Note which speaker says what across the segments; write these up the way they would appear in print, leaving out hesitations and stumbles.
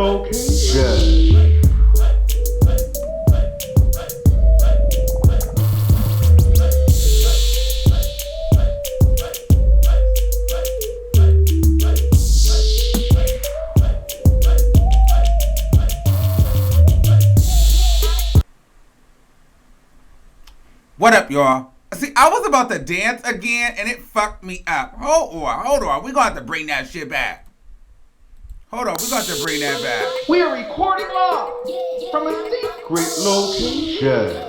Speaker 1: location.
Speaker 2: What up, y'all? See, I was about to dance again, and it fucked me up. Hold on. We gonna have to bring that shit back. Hold on, we gonna have to bring that back.
Speaker 1: We are recording live from a secret location.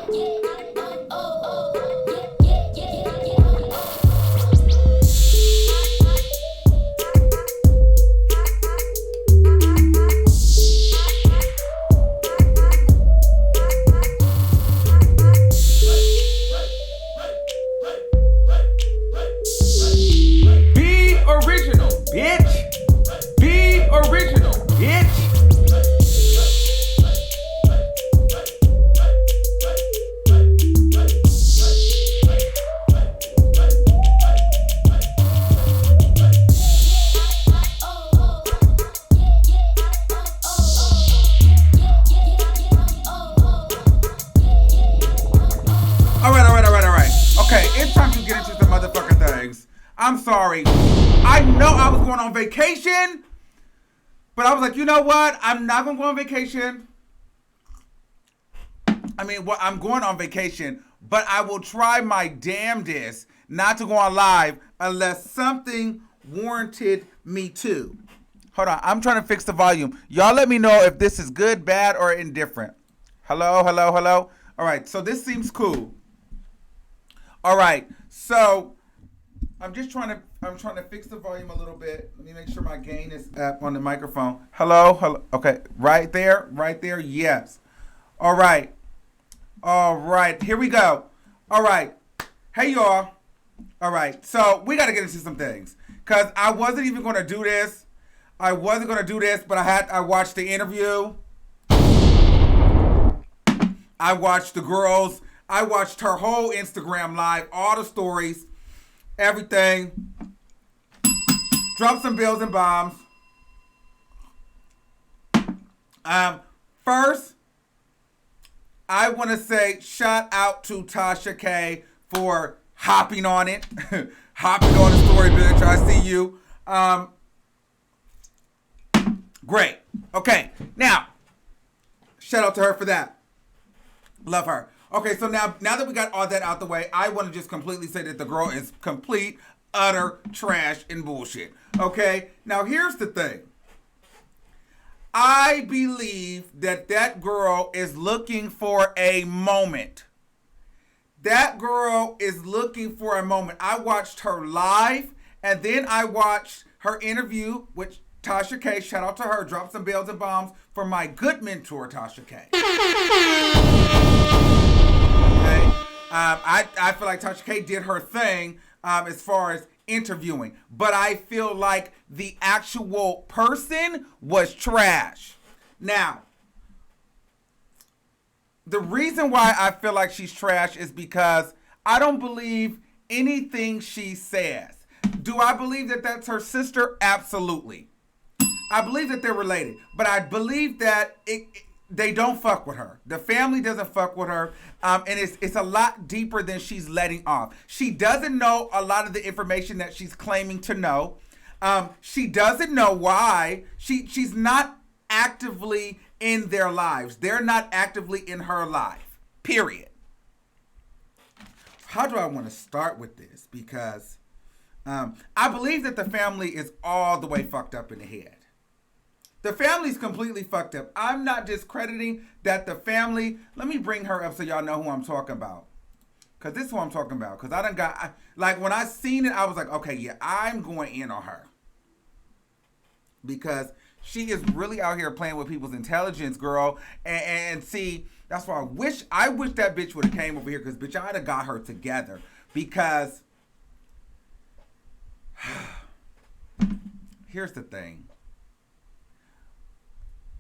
Speaker 2: I'm sorry. I know I was going on vacation, but I was like, you know what? I'm not going to go on vacation. I'm going on vacation, but I will try my damnedest not to go on live unless something warranted me to. Hold on. I'm trying to fix the volume. Y'all let me know if this is good, bad, or indifferent. Hello? All right. So this seems cool. All right. So I'm trying to fix the volume a little bit. Let me make sure my gain is up on the microphone. Hello. Okay, right there. Yes. All right. Here we go. All right. Hey, y'all. All right. So we got to get into some things because I wasn't even going to do this. But I watched the interview. I watched the girls. I watched her whole Instagram live, all the stories. Everything. Drop some bills and bombs. First, I want to say shout out to Tasha K for hopping on it. Hopping on the story, bitch. I see you. Great. Okay. Now, shout out to her for that. Love her. Okay, so now that we got all that out the way, I want to just completely say that the girl is complete, utter trash and bullshit. Okay? Now, here's the thing. I believe that girl is looking for a moment. That girl is looking for a moment. I watched her live, and then I watched her interview, which Tasha K, shout out to her, drop some bells and bombs for my good mentor, Tasha K. Okay. I feel like Tasha K did her thing as far as interviewing, but I feel like the actual person was trash. Now, the reason why I feel like she's trash is because I don't believe anything she says. Do I believe that that's her sister? Absolutely. I believe that they're related, but I believe that they don't fuck with her. The family doesn't fuck with her, and it's a lot deeper than she's letting off. She doesn't know a lot of the information that she's claiming to know. She doesn't know why. She's not actively in their lives. They're not actively in her life, period. How do I want to start with this? Because I believe that the family is all the way fucked up in the head. The family's completely fucked up. I'm not discrediting that the family. Let me bring her up so y'all know who I'm talking about. Because this is who I'm talking about. Because I done got, when I seen it, I was like, okay, yeah, I'm going in on her. Because she is really out here playing with people's intelligence, girl. And see, that's why I wish that bitch would have came over here. Because, bitch, I'd have got her together. Because, here's the thing.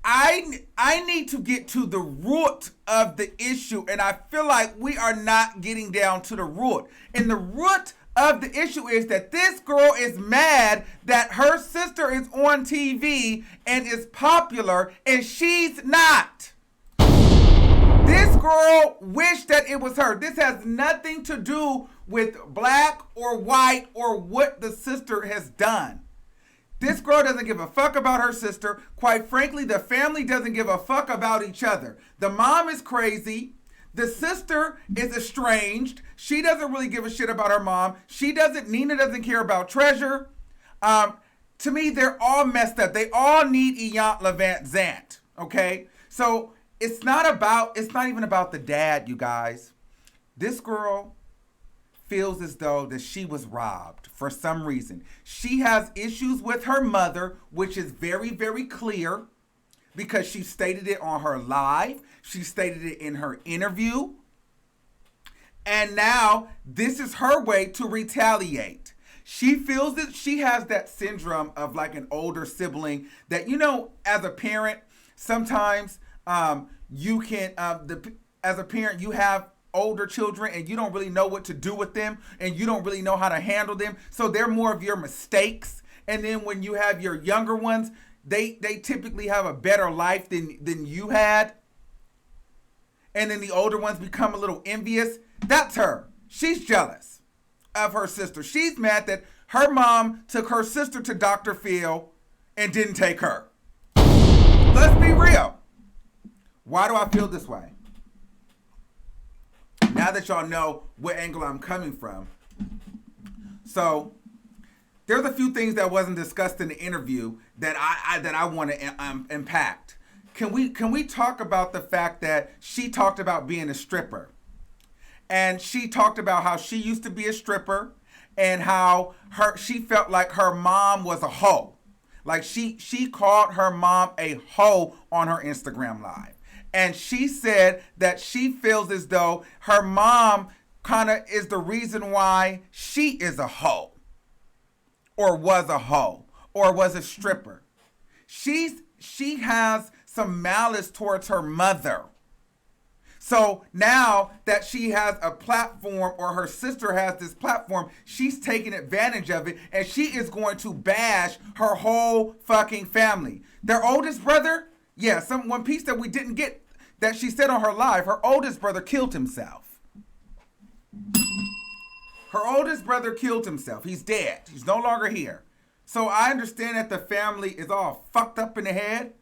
Speaker 2: I need to get to the root of the issue, and I feel like we are not getting down to the root. And the root of the issue is that this girl is mad that her sister is on TV and is popular and she's not. This girl wished that it was her. This has nothing to do with black or white or what the sister has done. This girl doesn't give a fuck about her sister. Quite frankly, the family doesn't give a fuck about each other. The mom is crazy. The sister is estranged. She doesn't really give a shit about her mom. Nina doesn't care about Treasure. To me, they're all messed up. They all need Iant Levant Zant. Okay? So it's not even about the dad, you guys. This girl feels as though that she was robbed for some reason. She has issues with her mother, which is very, very clear because she stated it on her live. She stated it in her interview. And now this is her way to retaliate. She feels that she has that syndrome of like an older sibling that, as a parent, sometimes you can, as a parent, you have older children and you don't really know what to do with them and you don't really know how to handle them. So they're more of your mistakes. And then when you have your younger ones, they typically have a better life than you had. And then the older ones become a little envious. That's her. She's jealous of her sister. She's mad that her mom took her sister to Dr. Phil and didn't take her. Let's be real. Why do I feel this way? Now that y'all know what angle I'm coming from. So there's a few things that wasn't discussed in the interview that I want to impact. Can we talk about the fact that she talked about being a stripper? And she talked about how she used to be a stripper and how she felt like her mom was a hoe. Like she called her mom a hoe on her Instagram live. And she said that she feels as though her mom kind of is the reason why she is a hoe. Or was a hoe. Or was a stripper. She has some malice towards her mother. So now that she has a platform, or her sister has this platform, she's taking advantage of it, and she is going to bash her whole fucking family. Their oldest brother, one piece that we didn't get that she said on her live, her oldest brother killed himself. Her oldest brother killed himself. He's dead. He's no longer here. So I understand that the family is all fucked up in the head,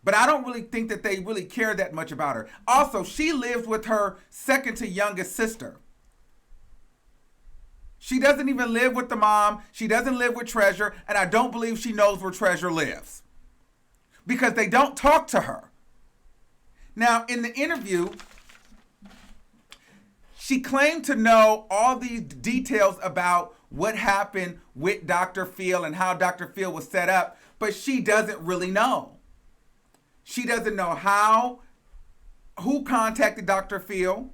Speaker 2: but I don't really think that they really care that much about her. Also, she lives with her second to youngest sister. She doesn't even live with the mom. She doesn't live with Treasure, and I don't believe she knows where Treasure lives because they don't talk to her. Now, in the interview, she claimed to know all these details about what happened with Dr. Phil and how Dr. Phil was set up, but she doesn't really know. She doesn't know who contacted Dr. Phil,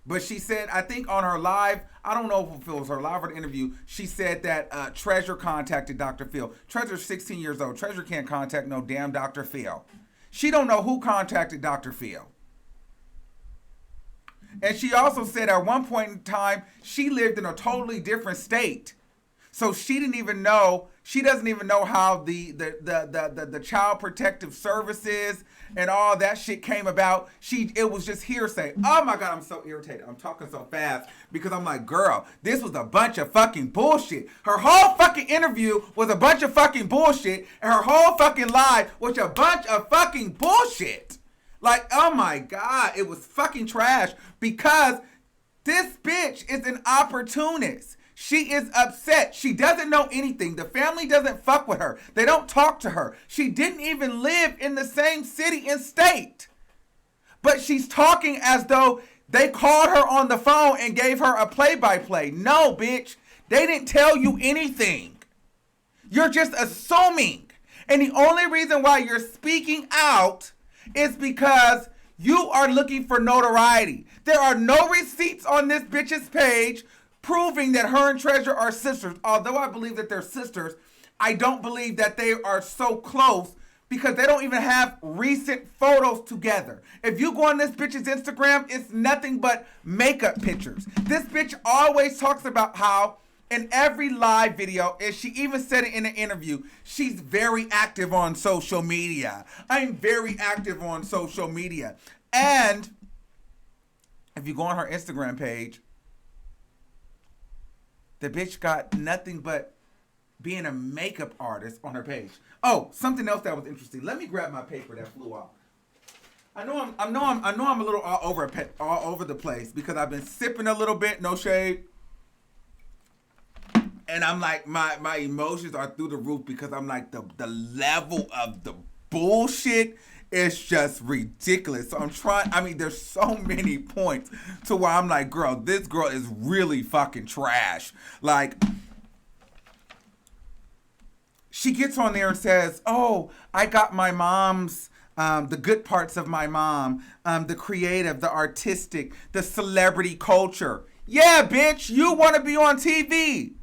Speaker 2: but she said, I think on her live, I don't know if it was her live or the interview, she said that Treasure contacted Dr. Phil. Treasure's 16 years old. Treasure can't contact no damn Dr. Phil. She don't know who contacted Dr. Phil. And she also said at one point in time, she lived in a totally different state. So she doesn't even know how the child protective services and all that shit came about. It was just hearsay. Oh my God, I'm so irritated. I'm talking so fast because I'm like, girl, this was a bunch of fucking bullshit. Her whole fucking interview was a bunch of fucking bullshit, and her whole fucking live was a bunch of fucking bullshit. Like, oh my God, it was fucking trash because this bitch is an opportunist. She is upset. She doesn't know anything. The family doesn't fuck with her. They don't talk to her. She didn't even live in the same city and state. But she's talking as though they called her on the phone and gave her a play-by-play. No, bitch. They didn't tell you anything. You're just assuming. And the only reason why you're speaking out is because you are looking for notoriety. There are no receipts on this bitch's page proving that her and Treasure are sisters. Although I believe that they're sisters, I don't believe that they are so close because they don't even have recent photos together. If you go on this bitch's Instagram, it's nothing but makeup pictures. This bitch always talks about how in every live video, and she even said it in an interview, she's very active on social media. I'm very active on social media. And if you go on her Instagram page, the bitch got nothing but being a makeup artist on her page. Oh, something else that was interesting. Let me grab my paper that flew off. I know I'm a little all over the place because I've been sipping a little bit, no shade. And I'm like, my emotions are through the roof because I'm like, the level of the bullshit is just ridiculous. So I'm trying, there's so many points to where I'm like, girl, this girl is really fucking trash. Like, she gets on there and says, oh, I got my mom's, the good parts of my mom, the creative, the artistic, the celebrity culture. Yeah, bitch, you want to be on TV.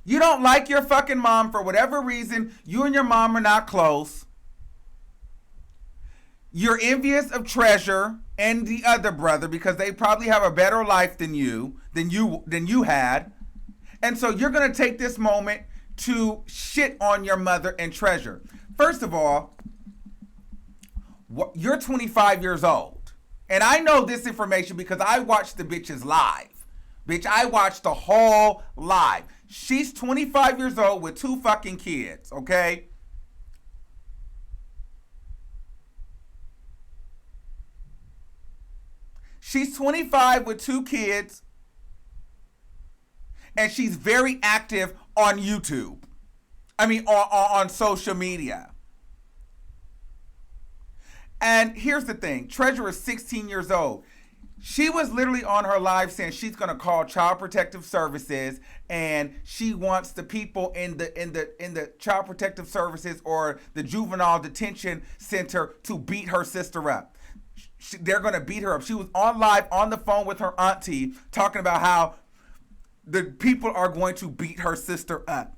Speaker 2: You don't like your fucking mom for whatever reason. You and your mom are not close. You're envious of Treasure and the other brother because they probably have a better life than you had. And so you're going to take this moment to shit on your mother and Treasure. First of all, you're 25 years old. And I know this information because I watched the bitches live. Bitch, I watched the whole live. She's 25 years old with 2 fucking kids, okay? She's 25 with 2 kids, and she's very active on YouTube. On social media. And here's the thing. Treasure is 16 years old. She was literally on her live saying she's gonna call Child Protective Services, and she wants the people in the Child Protective Services or the Juvenile Detention Center to beat her sister up. They're gonna beat her up. She was on live on the phone with her auntie talking about how the people are going to beat her sister up.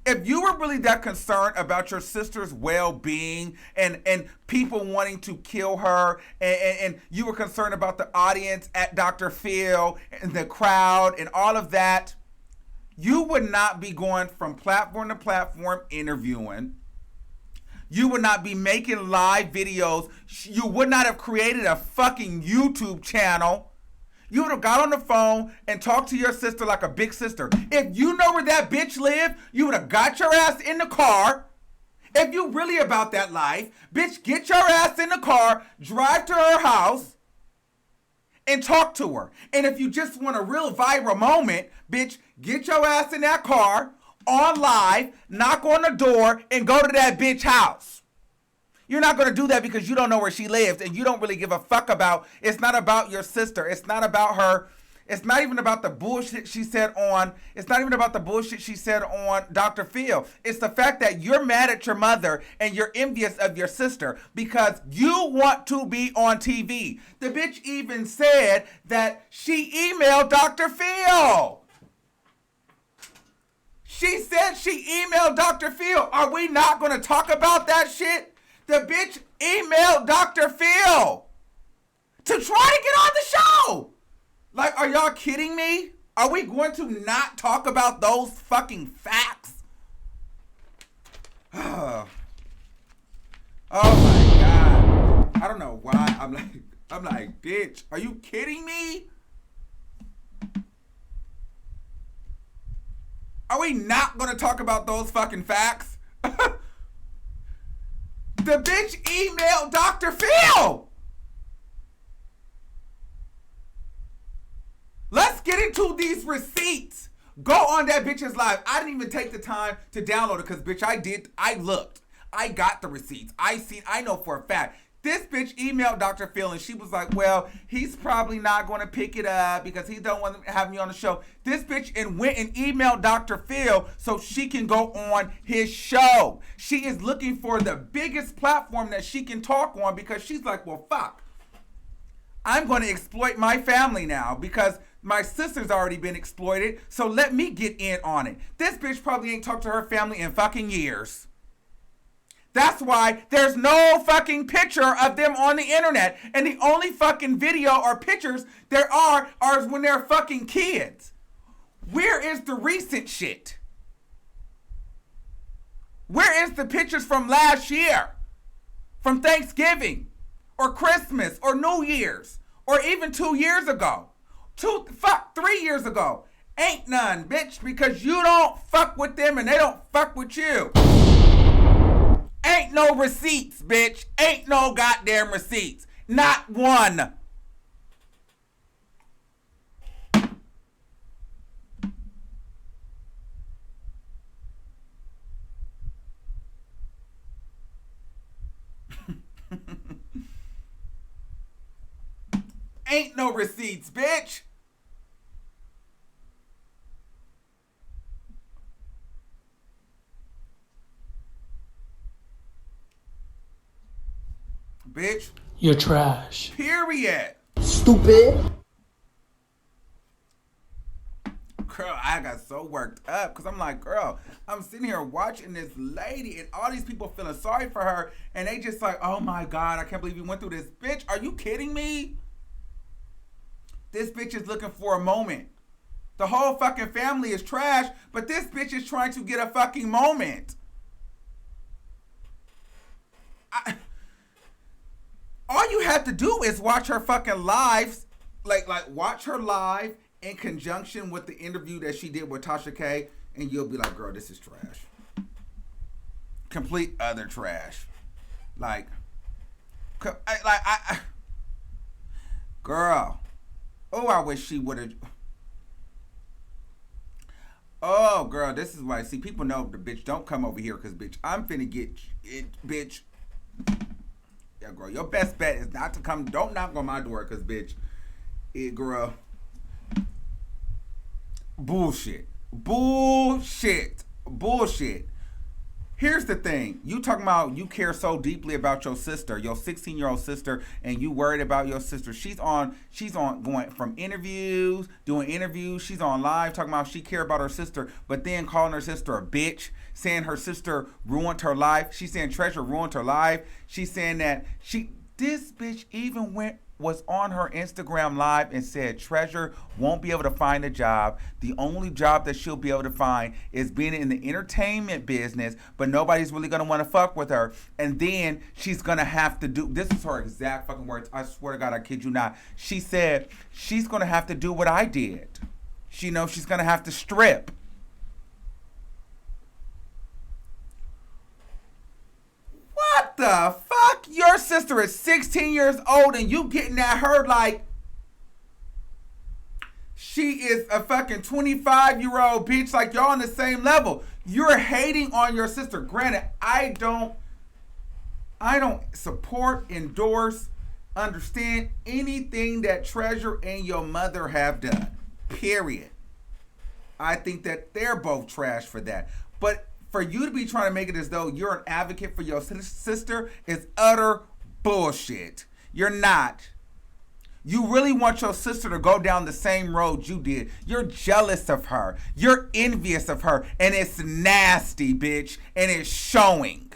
Speaker 2: If you were really that concerned about your sister's well-being and people wanting to kill her, and you were concerned about the audience at Dr. Phil and the crowd and all of that, you would not be going from platform to platform interviewing. You would not be making live videos. You would not have created a fucking YouTube channel. You would have got on the phone and talked to your sister like a big sister. If you know where that bitch lived, you would have got your ass in the car. If you really about that life, bitch, get your ass in the car, drive to her house, and talk to her. And if you just want a real viral moment, bitch, get your ass in that car, on live, knock on the door, and go to that bitch house. You're not going to do that because you don't know where she lives and you don't really give a fuck about. It's not about your sister. It's not about her. It's not even about the bullshit she said on. It's not even about the bullshit she said on Dr. Phil. It's the fact that you're mad at your mother and you're envious of your sister because you want to be on TV. The bitch even said that she emailed Dr. Phil. She said she emailed Dr. Phil. Are we not going to talk about that shit? The bitch emailed Dr. Phil to try to get on the show. Like, are y'all kidding me? Are we going to not talk about those fucking facts? Oh my God. I don't know why. I'm like, bitch, are you kidding me? Are we not going to talk about those fucking facts? The bitch emailed Dr. Phil. Let's get into these receipts. Go on that bitch's live. I didn't even take the time to download it because, bitch, I looked. I got the receipts. I know for a fact. This bitch emailed Dr. Phil and she was like, well, he's probably not going to pick it up because he don't want to have me on the show. This bitch went and emailed Dr. Phil so she can go on his show. She is looking for the biggest platform that she can talk on because she's like, well, fuck. I'm going to exploit my family now because my sister's already been exploited. So let me get in on it. This bitch probably ain't talked to her family in fucking years. That's why there's no fucking picture of them on the internet. And the only fucking video or pictures there are when they're fucking kids. Where is the recent shit? Where is the pictures from last year? From Thanksgiving? Or Christmas? Or New Year's? Or even 2 years ago? 3 years ago? Ain't none, bitch, because you don't fuck with them and they don't fuck with you. Ain't no receipts, bitch. Ain't no goddamn receipts. Not one. Ain't no receipts, bitch. Bitch.
Speaker 3: You're trash.
Speaker 2: Period.
Speaker 1: Stupid.
Speaker 2: Girl, I got so worked up because I'm like, girl, I'm sitting here watching this lady and all these people feeling sorry for her and they just like, oh my God, I can't believe you went through this. Bitch, are you kidding me? This bitch is looking for a moment. The whole fucking family is trash, but this bitch is trying to get a fucking moment. All you have to do is watch her fucking lives, like watch her live in conjunction with the interview that she did with Tasha K, and you'll be like, girl, this is trash. Complete other trash. Girl. Oh, I wish she would have. Oh, girl, this is why. See, people know the bitch don't come over here because, bitch, I'm finna get it, bitch. Yeah, girl, your best bet is not to come. Don't knock on my door because, bitch, girl. Bullshit. Here's the thing. You talking about you care so deeply about your sister, your 16-year-old sister, and you worried about your sister. She's on going from interviews, doing interviews. She's on live talking about she care about her sister, but then calling her sister a bitch, saying her sister ruined her life. She's saying Treasure ruined her life. She's saying that this bitch even was on her Instagram live and said Treasure won't be able to find a job. The only job that she'll be able to find is being in the entertainment business, but nobody's really gonna want to fuck with her. And then she's gonna have to do, this is her exact fucking words, I swear to God, I kid you not. She said she's gonna have to do what I did. She knows she's gonna have to strip. What the fuck? Your sister is 16 years old and you getting at her like she is a fucking 25-year-old bitch, like y'all on the same level. You're hating on your sister. Granted, I don't support, endorse, understand anything that Treasure and your mother have done. Period. I think that they're both trash for that. But for you to be trying to make it as though you're an advocate for your sister is utter bullshit. You're not. You really want your sister to go down the same road you did. You're jealous of her. You're envious of her. And it's nasty, bitch. And it's showing.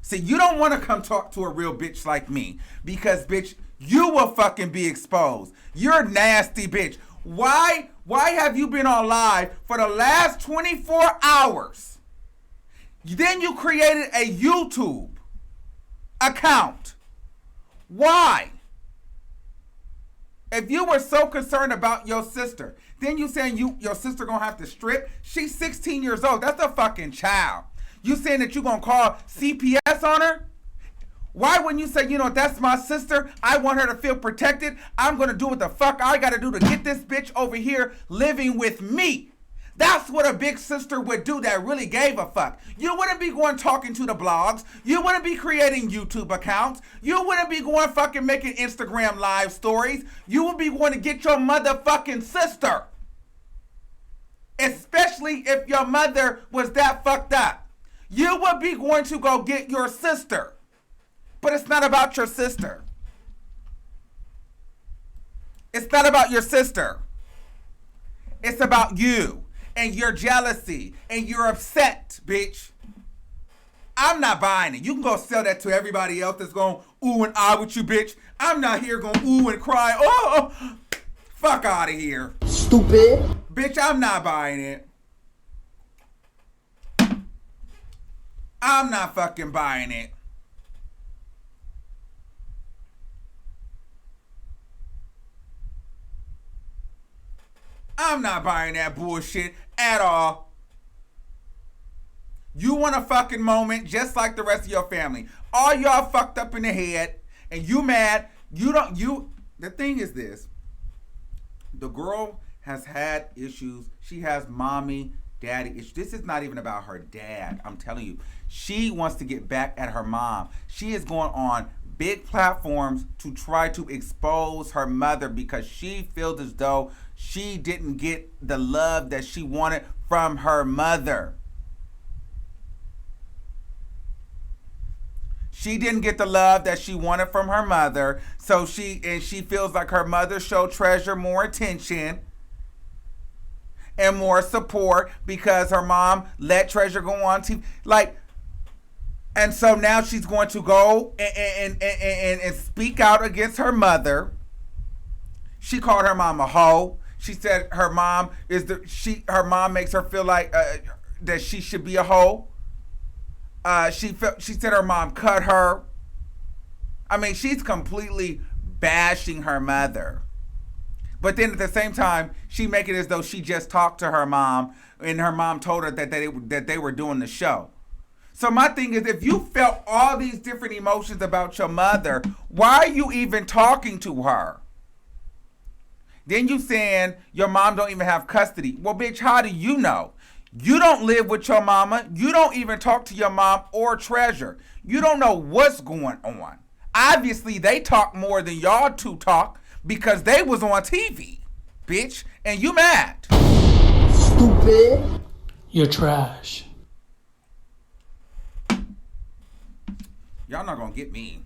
Speaker 2: See, you don't want to come talk to a real bitch like me. Because, bitch, you will fucking be exposed. You're a nasty bitch. Why have you been on live for the last 24 hours? Then you created a YouTube account. Why? If you were so concerned about your sister, then you saying your sister gonna have to strip? She's 16 years old. That's a fucking child. You saying that you gonna call CPS on her? Why wouldn't you say, that's my sister. I want her to feel protected. I'm gonna do what the fuck I gotta do to get this bitch over here living with me. That's what a big sister would do that really gave a fuck. You wouldn't be going talking to the blogs. You wouldn't be creating YouTube accounts. You wouldn't be going fucking making Instagram live stories. You would be going to get your motherfucking sister. Especially if your mother was that fucked up. You would be going to go get your sister. But it's not about your sister. It's not about your sister. It's about you. And your jealousy, and you're upset, bitch. I'm not buying it. You can go sell that to everybody else that's going ooh and ah with you, bitch. I'm not here going ooh and cry. Oh, fuck out of here.
Speaker 1: Stupid.
Speaker 2: Bitch, I'm not buying it. I'm not fucking buying it. I'm not buying that bullshit at all. You want a fucking moment just like the rest of your family. All y'all fucked up in the head and you mad. The thing is this. The girl has had issues. She has mommy, daddy issues. This is not even about her dad. I'm telling you. She wants to get back at her mom. She is going on big platforms to try to expose her mother because she feels as though she didn't get the love that she wanted from her mother. She didn't get the love that she wanted from her mother, so she feels like her mother showed Treasure more attention and more support because her mom let Treasure go on TV. And so now she's going to go and speak out against her mother. She called her mom a hoe. She said her mom her mom makes her feel like that she should be a hoe. She said her mom cut her. I mean, she's completely bashing her mother. But then at the same time, she make it as though she just talked to her mom and her mom told her that they were doing the show. So my thing is, if you felt all these different emotions about your mother, why are you even talking to her? Then you saying your mom don't even have custody. Well, bitch, how do you know? You don't live with your mama. You don't even talk to your mom or Treasure. You don't know what's going on. Obviously, they talk more than y'all two talk because they was on TV, bitch, and you mad.
Speaker 1: Stupid.
Speaker 3: You're trash.
Speaker 2: Y'all not gonna get me.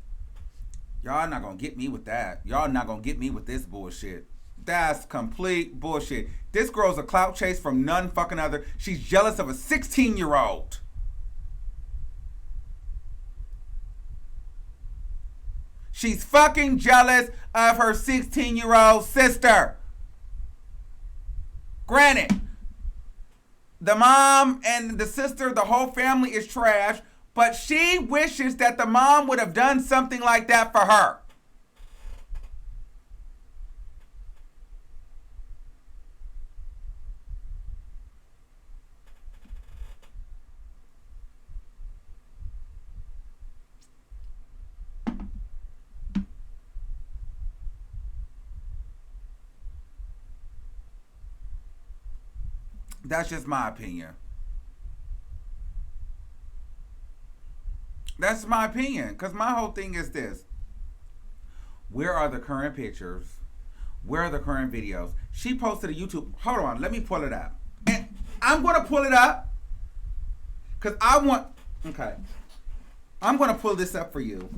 Speaker 2: Y'all not gonna get me with that. Y'all not gonna get me with this bullshit. That's complete bullshit. This girl's a clout chase from none fucking other. She's jealous of a 16-year-old. She's fucking jealous of her 16-year-old sister. Granted, the mom and the sister, the whole family is trash, but she wishes that the mom would have done something like that for her. That's just my opinion. That's my opinion. Because my whole thing is this. Where are the current pictures? Where are the current videos? She posted a YouTube. Hold on. Let me pull it up. And I'm going to pull it up. Because I want. Okay. I'm going to pull this up for you.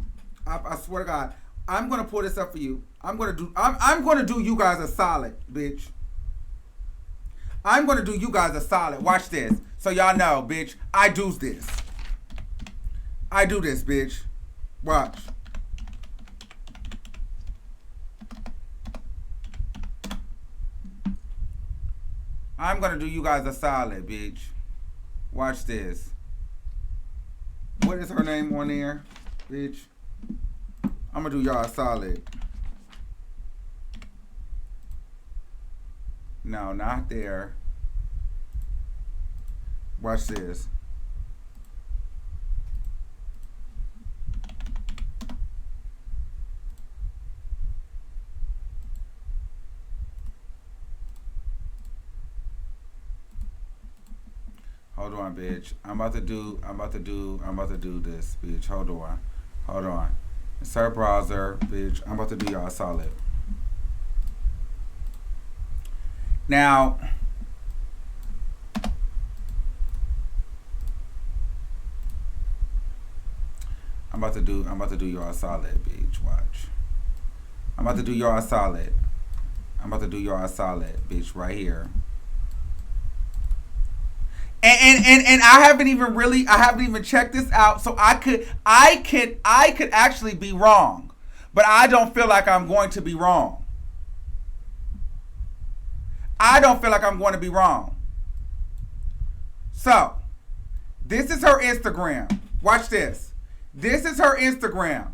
Speaker 2: I swear to God. I'm going to pull this up for you. I'm going to do you guys a solid, bitch. I'm going to do you guys a solid. Watch this. So y'all know, bitch, I do this. I do this, bitch. Watch. I'm going to do you guys a solid, bitch. Watch this. What is her name on there, bitch? I'm going to do y'all a solid. No, not there. Watch this. Hold on, bitch. I'm about to do this, bitch. Hold on. Insert browser, bitch. I'm about to do y'all a solid. Now, I'm about to do y'all a solid, bitch. Watch. I'm about to do y'all a solid. Bitch, right here. And I haven't even checked this out, so I could actually be wrong, but I don't feel like I'm going to be wrong. I don't feel like I'm going to be wrong. So, this is her Instagram. Watch this. This is her Instagram.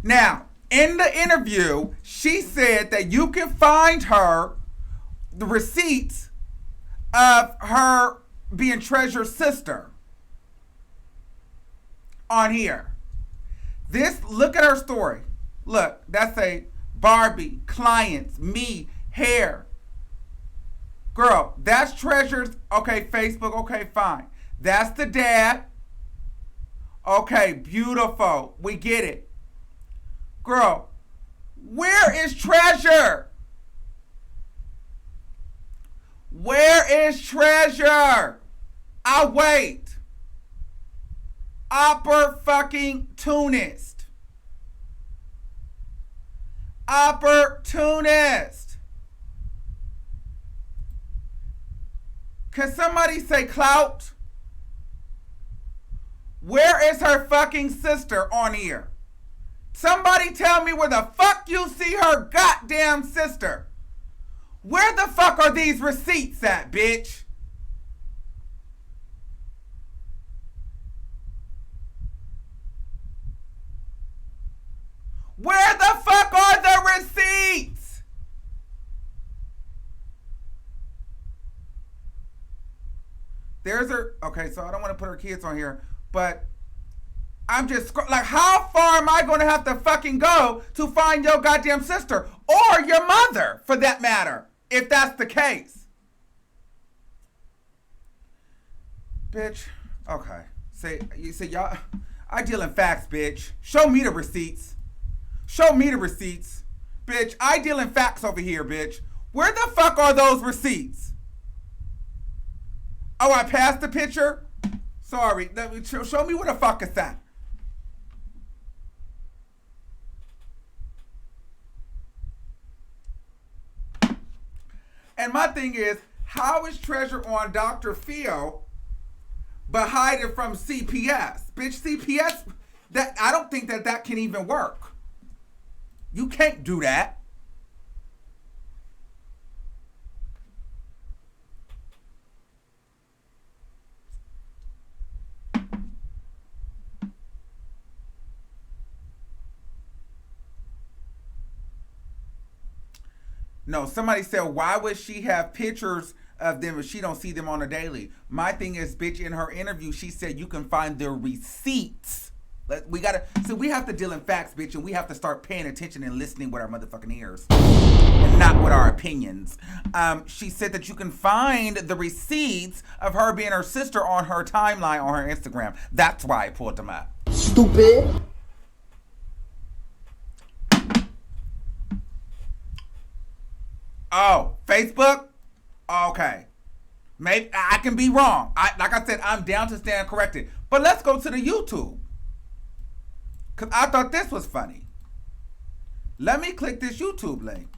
Speaker 2: Now, in the interview, she said that you can find her the receipts of her being Treasure's sister on here. Look at her story. Look, that's a Barbie, clients, me, hair. Girl, that's Treasure's. Okay, Facebook, okay, fine. That's the dad. Okay, beautiful. We get it. Girl, where is Treasure? Where is Treasure? I'll wait. Opportunist. Opportunist. Can somebody say clout? Where is her fucking sister on here? Somebody tell me where the fuck you see her goddamn sister. Where the fuck are these receipts at, bitch? Where the fuck are the receipts? There's her. Okay, so I don't want to put her kids on here, but I'm just like, how far am I going to have to fucking go to find your goddamn sister or your mother, for that matter, if that's the case? Bitch. Okay. You say y'all. I deal in facts, bitch. Show me the receipts. Show me the receipts, bitch. I deal in facts over here, bitch. Where the fuck are those receipts? Oh, I passed the picture. Sorry. Show me where the fuck is that. And my thing is, how is Treasure on Dr. Phil but hiding from CPS? Bitch, CPS, I don't think that can even work. You can't do that. No, somebody said, why would she have pictures of them if she don't see them on a daily? My thing is, bitch, in her interview, she said you can find their receipts. We have to deal in facts, bitch, and we have to start paying attention and listening with our motherfucking ears, and not with our opinions. She said that you can find the receipts of her being her sister on her timeline on her Instagram. That's why I pulled them up.
Speaker 3: Stupid.
Speaker 2: Oh, Facebook? Okay. Maybe I can be wrong. Like I said, I'm down to stand corrected. But let's go to the YouTube. Because I thought this was funny. Let me click this YouTube link.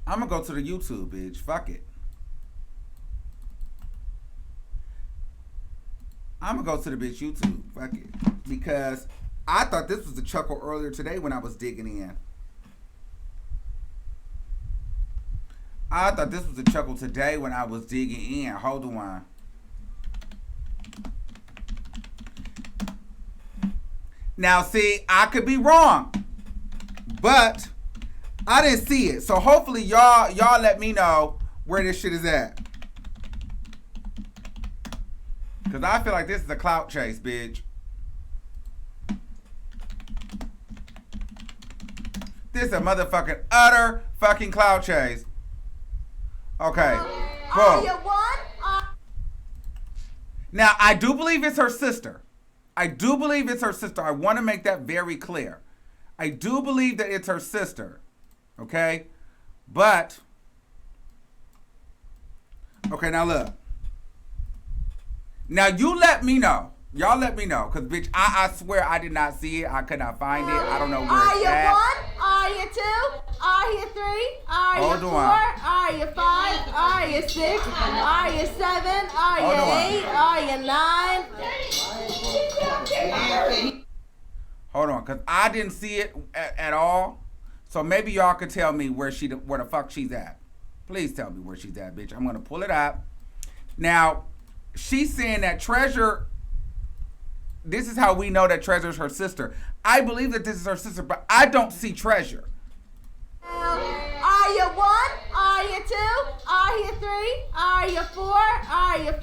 Speaker 2: I'm going to go to the YouTube, bitch. Fuck it. I'm going to go to the bitch YouTube. Fuck it. Because I thought this was a chuckle earlier today when I was digging in. I thought this was a chuckle today when I was digging in. Hold on. Now, see, I could be wrong, but I didn't see it. So hopefully y'all let me know where this shit is at. Because I feel like this is a clout chase, bitch. This is a motherfucking utter fucking clout chase. Okay. Boom. Now, I do believe it's her sister. I do believe it's her sister. I want to make that very clear. I do believe that it's her sister. Okay? But, okay, now look. Now, you let me know. Y'all let me know. Because, bitch, I swear I did not see it. I could not find it. I don't know where it's at.
Speaker 3: Are you one? Are you two? Are you 3? Are you 4? Are you 5? Are you 6? Are you 7? Are you 8? Are you 9?
Speaker 2: Hold on, cause I didn't see it at all. So maybe y'all could tell me where the fuck she's at. Please tell me where she's at, bitch. I'm gonna pull it up. Now, she's saying that Treasure. This is how we know that Treasure's her sister. I believe that this is her sister, but I don't see Treasure.
Speaker 3: Are you 1? Are you 2? Are you 3? Are you 4? Are you 5?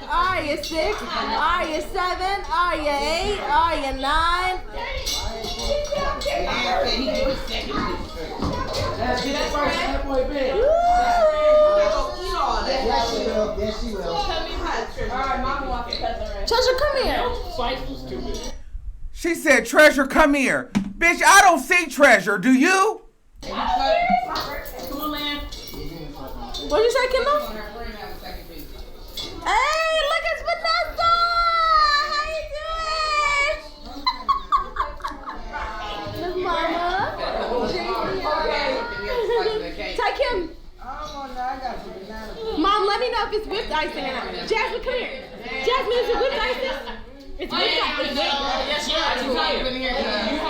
Speaker 3: Are you 6? Are you 7? Are you 8? Are you 9? Treasure, come here.
Speaker 2: She said, Treasure, come here. Bitch, I don't see Treasure. Do you?
Speaker 3: What you say, Kendall? Hey, look, it's Vanessa! How you doing? Miss Mama. Take him. Mom, let me know if it's whipped icing or not. Jasmine, come here. Jasmine, is it whipped icing? It's whipped icing.
Speaker 4: Yes, you have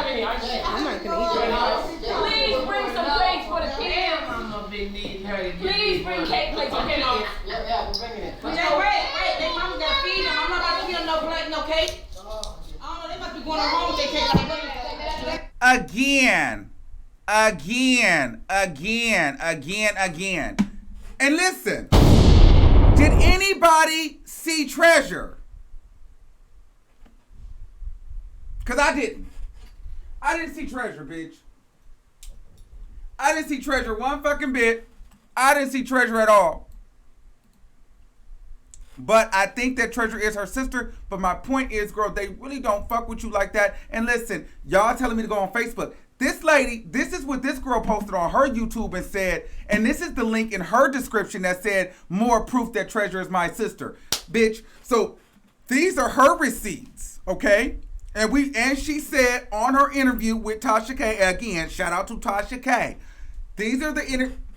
Speaker 4: any ice?
Speaker 3: I'm not gonna eat it.
Speaker 4: Please bring some plates for the kids. Please bring cake plates for the kids.
Speaker 5: Wait, they mama gotta feed them. I'm not about to give them no plate, no cake. I don't know, they must be going home with their cake like
Speaker 2: Again. And listen, did anybody see Treasure? Because I didn't. I didn't see Treasure, bitch. I didn't see Treasure one fucking bit. I didn't see Treasure at all. But I think that Treasure is her sister. But my point is, girl, they really don't fuck with you like that. And listen, y'all telling me to go on Facebook. This lady, this is what this girl posted on her YouTube and said, and this is the link in her description that said, more proof that Treasure is my sister. Bitch, so these are her receipts, okay? And she said on her interview with Tasha K, again, shout out to Tasha K. These are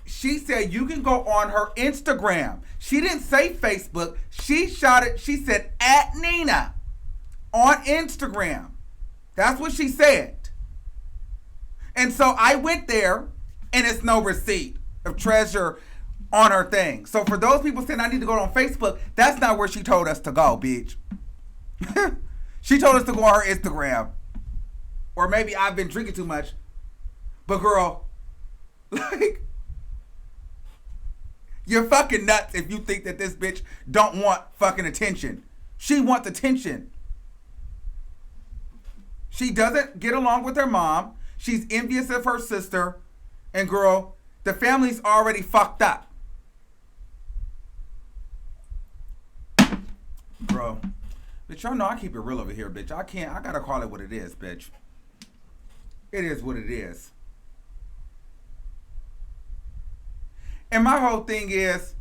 Speaker 2: she said you can go on her Instagram. She didn't say Facebook. She said at Nina on Instagram. That's what she said. And so I went there and it's no receipt of Treasure on her thing. So for those people saying I need to go on Facebook, that's not where she told us to go, bitch. She told us to go on her Instagram. Or maybe I've been drinking too much. But girl, like, you're fucking nuts if you think that this bitch don't want fucking attention. She wants attention. She doesn't get along with her mom. She's envious of her sister. And girl, the family's already fucked up. Bro. Bitch, y'all know I keep it real over here, bitch. I gotta call it what it is, bitch. It is what it is. And my whole thing is,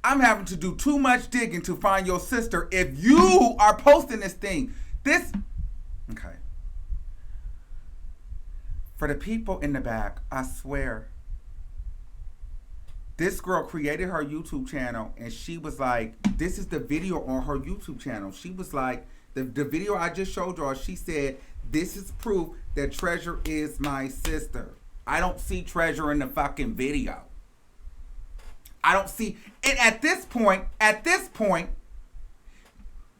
Speaker 2: I'm having to do too much digging to find your sister if you are posting this thing. Okay. For the people in the back, I swear, this girl created her YouTube channel and she was like, this is the video on her YouTube channel. She was like, the video I just showed y'all, she said, this is proof that Treasure is my sister. I don't see Treasure in the fucking video. I don't see, and at this point,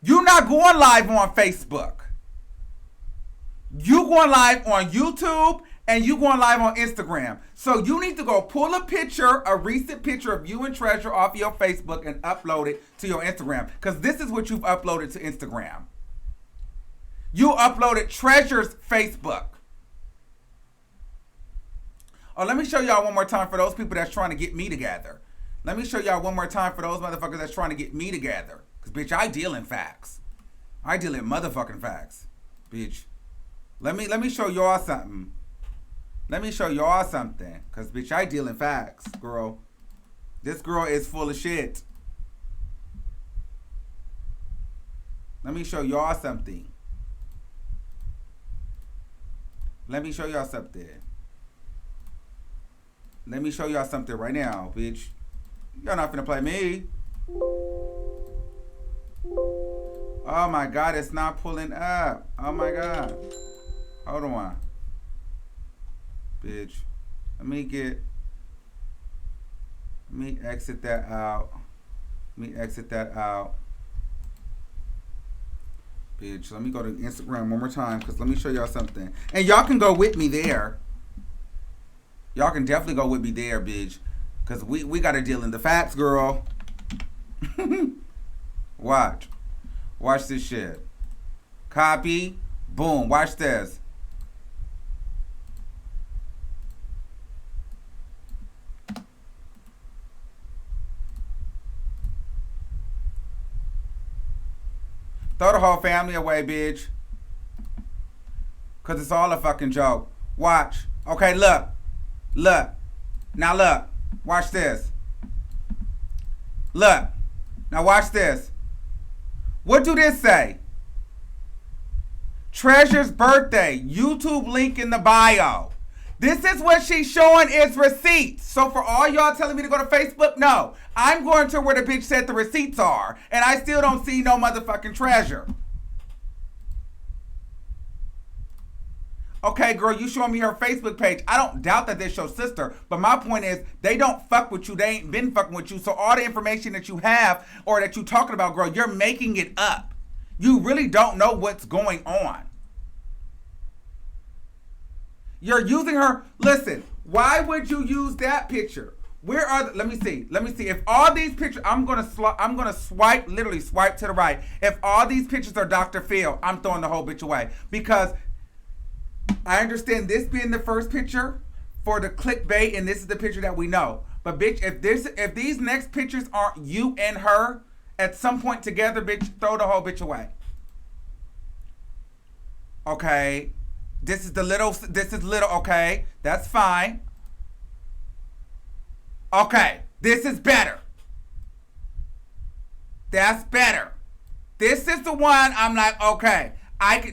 Speaker 2: you're not going live on Facebook. You going live on YouTube and you going live on Instagram. So you need to go pull a recent picture of you and Treasure off your Facebook and upload it to your Instagram. Because this is what you've uploaded to Instagram. You uploaded Treasure's Facebook. Oh, let me show y'all one more time for those people that's trying to get me together. Let me show y'all one more time for those motherfuckers that's trying to get me together. Because, bitch, I deal in facts. I deal in motherfucking facts, bitch. Let me show y'all something. Let me show y'all something. Because, bitch, I deal in facts, girl. This girl is full of shit. Let me show y'all something. Let me show y'all something. Let me show y'all something right now, bitch. Y'all not finna play me. Oh my God, it's not pulling up. Oh my God. Hold on. Bitch. Let me exit that out. Bitch, let me go to Instagram one more time because let me show y'all something. And y'all can go with me there. Y'all can definitely go with me there, bitch. Because we got to deal in the facts, girl. Watch. Watch this shit. Copy. Boom. Watch this. Throw the whole family away, bitch. Because it's all a fucking joke. Watch. Okay, look. Look. Now look. Watch this. Look. Now watch this. What do this say? Treasure's birthday. YouTube link in the bio. This is what she's showing is receipts. So for all y'all telling me to go to Facebook, no. I'm going to where the bitch said the receipts are. And I still don't see no motherfucking treasure. Okay, girl, you showing me her Facebook page. I don't doubt that this your sister. But my point is, they don't fuck with you. They ain't been fucking with you. So all the information that you have or that you talking about, girl, you're making it up. You really don't know what's going on. You're using her. Listen, why would you use that picture? Where are let me see. If all these pictures, I'm gonna swipe, literally swipe to the right. If all these pictures are Dr. Phil, I'm throwing the whole bitch away. Because I understand this being the first picture for the clickbait, and this is the picture that we know. But bitch, if these next pictures aren't you and her at some point together, bitch, throw the whole bitch away. Okay. This is little, okay. That's fine. Okay. This is better. That's better. This is the one I'm like, okay.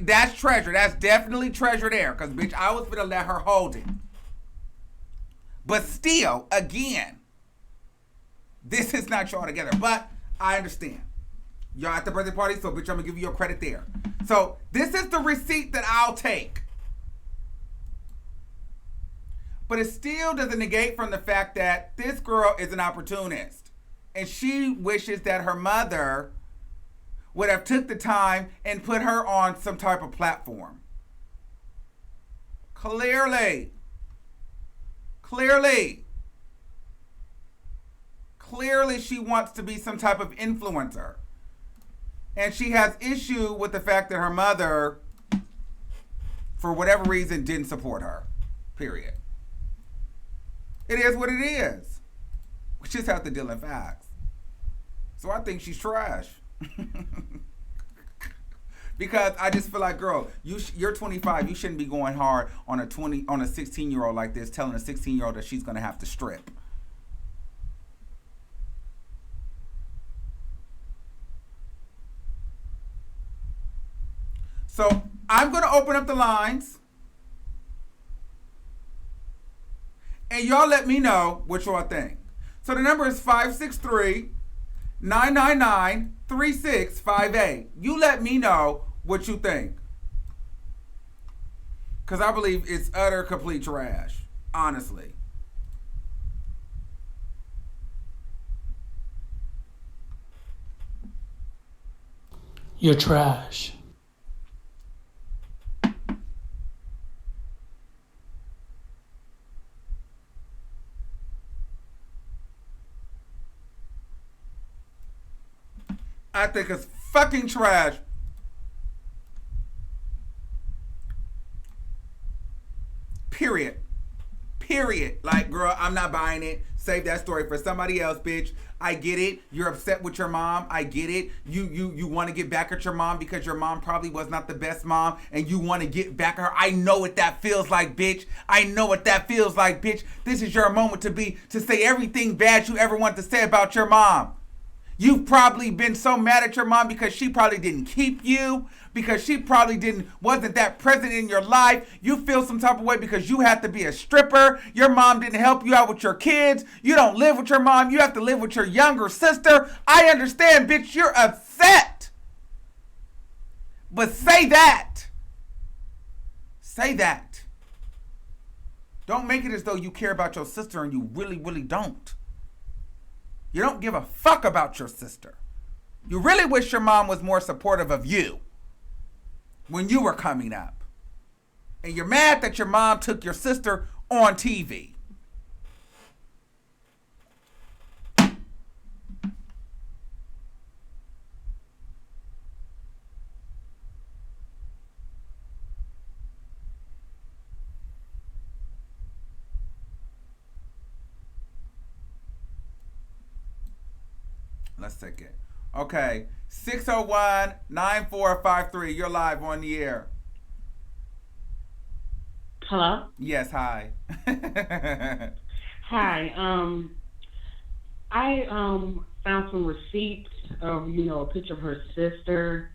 Speaker 2: That's treasure. That's definitely treasure there. Because, bitch, I was gonna let her hold it. But still, again, this is not y'all together. But I understand. Y'all at the birthday party, so, bitch, I'm gonna give you your credit there. So, this is the receipt that I'll take. But it still doesn't negate from the fact that this girl is an opportunist. And she wishes that her mother would have took the time and put her on some type of platform. Clearly she wants to be some type of influencer. And she has issue with the fact that her mother, for whatever reason, didn't support her. Period. It is what it is. We just have to deal in facts. So I think she's trash. Because I just feel like, girl, you're 25. You shouldn't be going hard on a 16-year-old like this, telling a 16-year-old that she's gonna have to strip. So I'm gonna open up the lines, and y'all let me know what y'all think. So the number is 563-999-3658. You let me know what you think. Because I believe it's utter, complete trash. Honestly.
Speaker 6: You're trash.
Speaker 2: I think it's fucking trash. Period. Like, girl, I'm not buying it. Save that story for somebody else, bitch. I get it. You're upset with your mom. I get it. You want to get back at your mom because your mom probably was not the best mom and you want to get back at her. I know what that feels like, bitch. This is your moment to say everything bad you ever want to say about your mom. You've probably been so mad at your mom because she probably didn't keep you, because she probably wasn't that present in your life. You feel some type of way because you had to be a stripper. Your mom didn't help you out with your kids. You don't live with your mom. You have to live with your younger sister. I understand, bitch, you're upset. But say that. Say that. Don't make it as though you care about your sister and you really, really don't. You don't give a fuck about your sister. You really wish your mom was more supportive of you when you were coming up. And you're mad that your mom took your sister on TV. Let's take it. Okay. 601-9453. You're live on the air.
Speaker 7: Hello?
Speaker 2: Yes, hi.
Speaker 7: Hi. I found some receipts of, a picture of her sister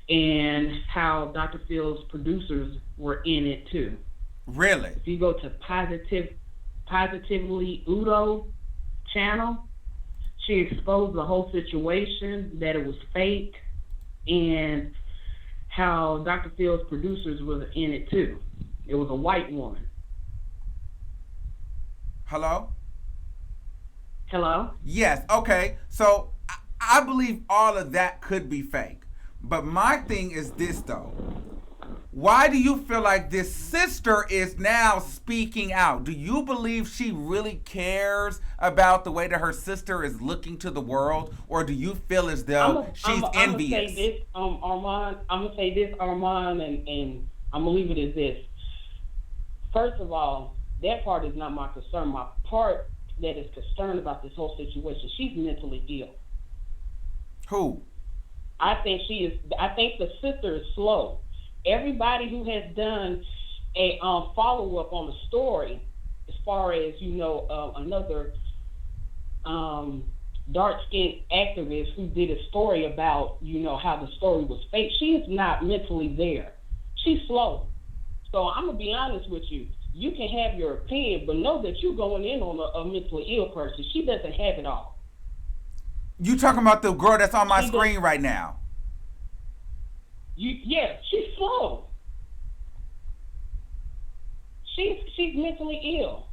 Speaker 7: and how Dr. Phil's producers were in it too.
Speaker 2: Really?
Speaker 7: If you go to Positively Udo channel, she exposed the whole situation, that it was fake, and how Dr. Phil's producers were in it too. It was a white woman.
Speaker 2: Hello?
Speaker 7: Hello?
Speaker 2: Yes, okay. So I believe all of that could be fake. But my thing is this, though. Why do you feel like this sister is now speaking out? Do you believe she really cares about the way that her sister is looking to the world? Or do you feel as though she's envious?
Speaker 7: I'm going to say this, Armand, and I'm going to leave it as this. First of all, that part is not my concern. My part that is concerned about this whole situation, she's mentally ill.
Speaker 2: Who?
Speaker 7: I think the sister is slow. Everybody who has done a follow-up on the story, as far as, another dark-skinned activist who did a story about, how the story was fake, she is not mentally there. She's slow. So I'm going to be honest with you. You can have your opinion, but know that you're going in on a mentally ill person. She doesn't have it all.
Speaker 2: You talking about the girl that's on my screen right now?
Speaker 7: Yeah, she's slow. She's mentally ill.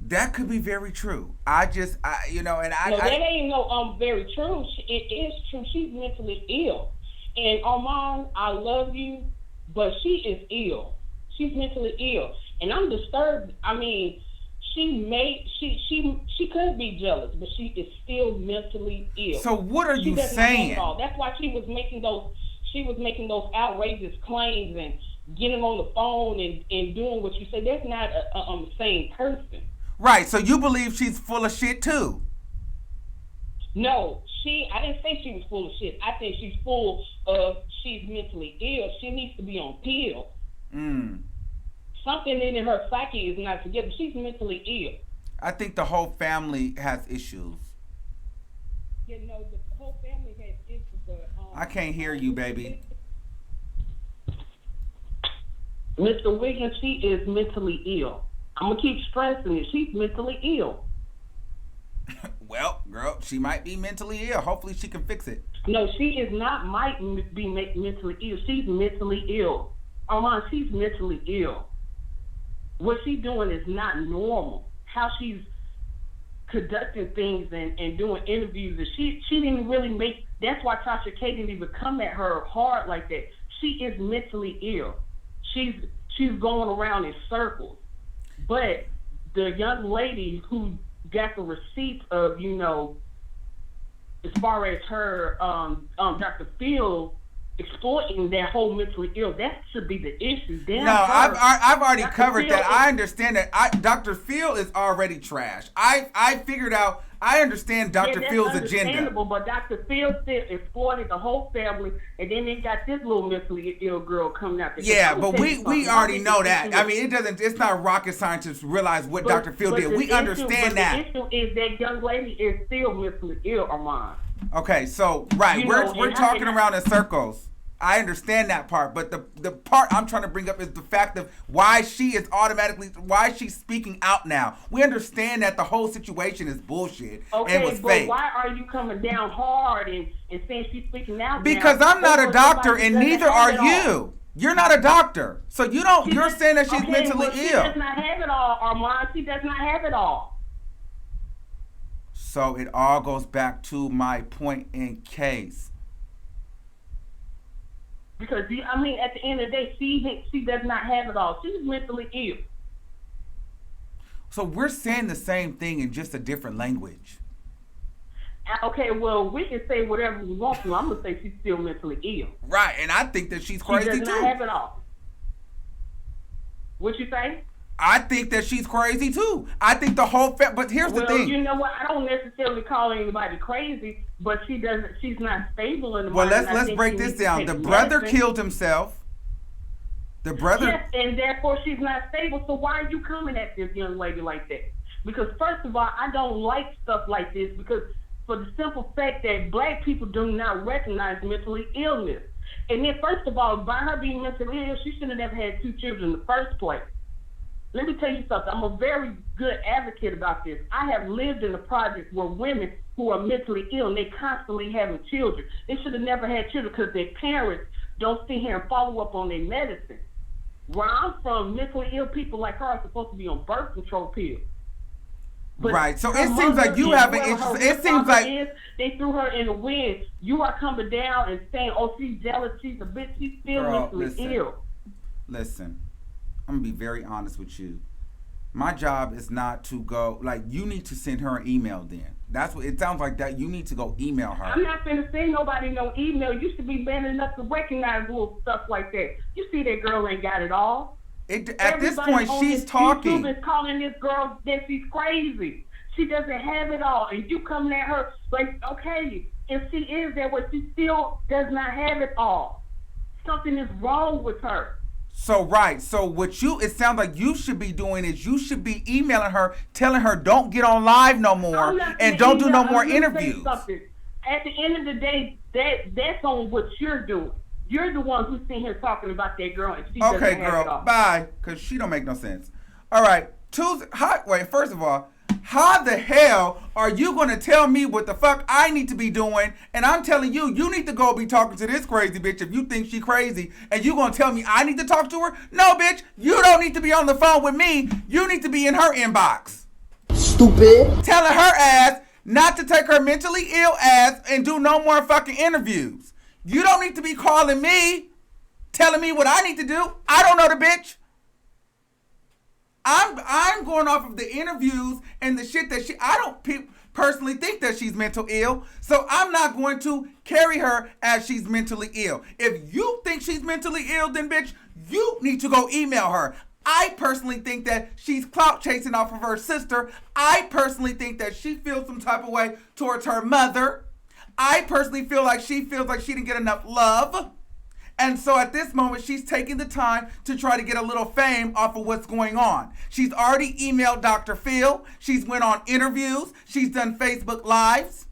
Speaker 2: That could be very true. No,
Speaker 7: that ain't very true. It is true. She's mentally ill. And Armand, I love you, but she is ill. She's mentally ill, and I'm disturbed. I mean, she could be jealous, but she is still mentally ill.
Speaker 2: So what are you saying?
Speaker 7: That's why she was making those outrageous claims and getting on the phone and doing what you say. That's not a sane person.
Speaker 2: Right. So you believe she's full of shit too?
Speaker 7: No, I didn't say she was full of shit. I think she's mentally ill. She needs to be on pills. Something in her psyche is not together. She's mentally ill.
Speaker 2: I think the whole family has issues.
Speaker 7: The whole family has issues. But,
Speaker 2: I can't hear you, baby.
Speaker 7: Mr. Wiggins, she is mentally ill. I'm going to keep stressing it. She's mentally ill.
Speaker 2: Well, girl, she might be mentally ill. Hopefully she can fix it.
Speaker 7: No, she is not might be mentally ill. She's mentally ill. Armand, she's mentally ill. What she's doing is not normal. How she's conducting things and doing interviews, and she didn't really make. That's why Tasha K didn't even come at her hard like that. She is mentally ill. She's going around in circles. But the young lady who got the receipts of, as far as her Dr. Phil exploiting that whole mentally ill. That should be the issue. Damn
Speaker 2: No,
Speaker 7: her.
Speaker 2: I've already
Speaker 7: Dr.
Speaker 2: covered
Speaker 7: Phil
Speaker 2: that. I understand that. Dr. Phil is already trash. I figured out. I understand Dr.
Speaker 7: that's
Speaker 2: Phil's agenda.
Speaker 7: understandable, but Dr. Phil still exploited the whole family, and then they got this little mentally ill girl coming out there.
Speaker 2: Yeah, but we already know that. I mean, it's not rocket science to realize what Dr. Phil did. We understand that.
Speaker 7: The issue is that young lady is still mentally ill, Armand.
Speaker 2: Okay, so right, we're talking around in circles. I understand that part, but the part I'm trying to bring up is the fact of why she's speaking out now. We understand that the whole situation is bullshit and was fake.
Speaker 7: Why are you coming down hard and saying she's speaking out?
Speaker 2: Because I'm not a doctor and neither are you. You're not a doctor, so you're saying that she's mentally ill. She
Speaker 7: does not have it all, Armand. She does not have it all.
Speaker 2: So it all goes back to my point in case.
Speaker 7: Because, I mean, at the end of the day, she does not have it all. She's mentally ill.
Speaker 2: So we're saying the same thing in just a different language.
Speaker 7: Okay, well, we can say whatever we want to. I'm going to say she's still mentally ill.
Speaker 2: Right, and I think that she's crazy too.
Speaker 7: She does not have it all. What you say?
Speaker 2: I think that she's crazy too. I think the whole but here's the thing.
Speaker 7: You know what? I don't necessarily call anybody crazy, but she's not stable in the
Speaker 2: Well,
Speaker 7: mind.
Speaker 2: let's break this down. The brother killed himself. The brother.
Speaker 7: Yes, and therefore she's not stable. So why are you coming at this young lady like that? Because first of all, I don't like stuff like this because for the simple fact that black people do not recognize mentally illness. And then first of all, by her being mentally ill, she shouldn't have had 2 children in the first place. Let me tell you something. I'm a very good advocate about this. I have lived in a project where women who are mentally ill, and they constantly having children. They should have never had children because their parents don't sit here and follow up on their medicine. Where I'm from, mentally ill people like her are supposed to be on birth control pills. But
Speaker 2: right. So it seems like you have an interest. It seems like
Speaker 7: they threw her in the wind. You are coming down and saying, "Oh, she's jealous. She's a bitch. She's still mentally ill."
Speaker 2: Listen. I'm gonna be very honest with you. My job is not to go you need to send her an email then. That's what it sounds like that you need to go email her.
Speaker 7: I'm not gonna send nobody no email. You should be man enough to recognize little stuff like that. You see that girl ain't got it all.
Speaker 2: At this point she's talking.
Speaker 7: YouTube is calling this girl that she's crazy. She doesn't have it all. And you coming at her like, okay, if she is that way, she still does not have it all. Something is wrong with her.
Speaker 2: So it sounds like you should be doing is you should be emailing her, telling her don't get on live no more and don't do no more interviews.
Speaker 7: At the end of the day, that's on what you're doing. You're the one who's sitting here talking about that girl and she doesn't have it all.
Speaker 2: Bye, because she don't make no sense. All right, first of all, how the hell are you going to tell me what the fuck I need to be doing? And I'm telling you, you need to go be talking to this crazy bitch if you think she crazy. And you going to tell me I need to talk to her? No, bitch. You don't need to be on the phone with me. You need to be in her inbox.
Speaker 1: Stupid.
Speaker 2: Telling her ass not to take her mentally ill ass and do no more fucking interviews. You don't need to be calling me, telling me what I need to do. I don't know the bitch. I'm going off of the interviews and the shit that I don't personally think that she's mental ill, so I'm not going to carry her as she's mentally ill. If you think she's mentally ill, then bitch, you need to go email her. I personally think that she's clout chasing off of her sister. I personally think that she feels some type of way towards her mother. I personally feel like she feels like she didn't get enough love. And so at this moment, she's taking the time to try to get a little fame off of what's going on. She's already emailed Dr. Phil. She's went on interviews. She's done Facebook Lives.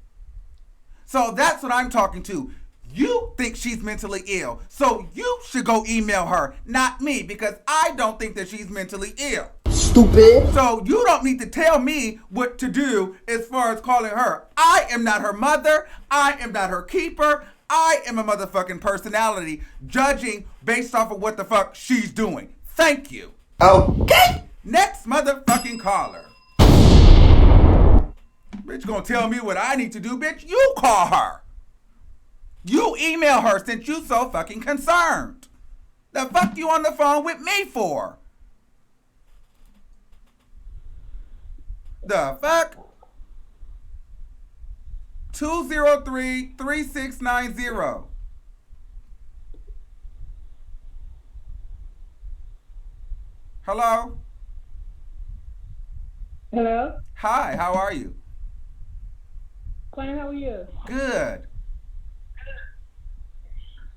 Speaker 2: So that's what I'm talking to. You think she's mentally ill. So you should go email her, not me, because I don't think that she's mentally ill.
Speaker 1: Stupid.
Speaker 2: So you don't need to tell me what to do as far as calling her. I am not her mother. I am not her keeper. I am a motherfucking personality judging based off of what the fuck she's doing. Thank you.
Speaker 1: Okay.
Speaker 2: Next motherfucking caller. Bitch gonna tell me what I need to do, bitch. You call her. You email her since you so fucking concerned. The fuck you on the phone with me for? The fuck? 203-3690. Hello?
Speaker 8: Hello?
Speaker 2: Hi, how are you?
Speaker 8: Fine, how are you?
Speaker 2: Good.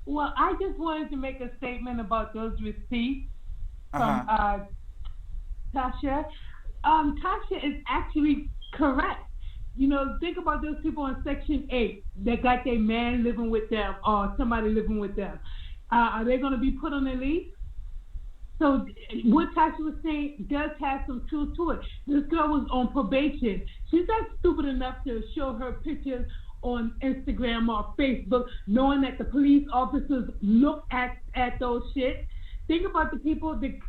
Speaker 8: Well, I just wanted to make a statement about those receipts from Tasha. Tasha is actually correct. You know, think about those people on Section 8 that got their man living with them or somebody living with them. Are they going to be put on a lease? So what Tasha was saying does have some truth to it. This girl was on probation. She's not stupid enough to show her pictures on Instagram or Facebook, knowing that the police officers look at those shit. Think about the people, the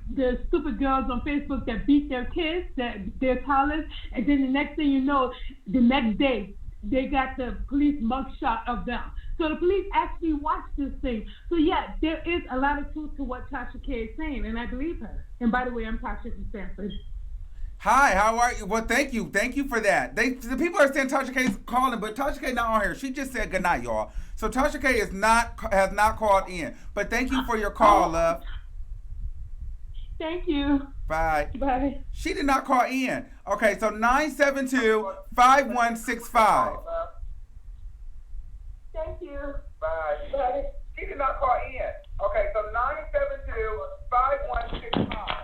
Speaker 8: stupid girls on Facebook that beat their kids, their toddlers, and then the next thing you know, the next day, they got the police mugshot of them. So the police actually watched this thing. So yeah, there is a lot of truth to what Tasha K is saying, and I believe her. And by the way, I'm Tasha from Stanford.
Speaker 2: Hi, how are you? Well, thank you for that. The people are saying Tasha K is calling, but Tasha K not on here. She just said good night, y'all. So Tasha K has not called in. But thank you for your call, love.
Speaker 8: Thank you.
Speaker 2: Bye.
Speaker 8: Bye.
Speaker 2: She did not call in. Okay, so 972-5165.
Speaker 8: Thank you.
Speaker 2: Bye. Bye. She did not call in. Okay, so 972-5165.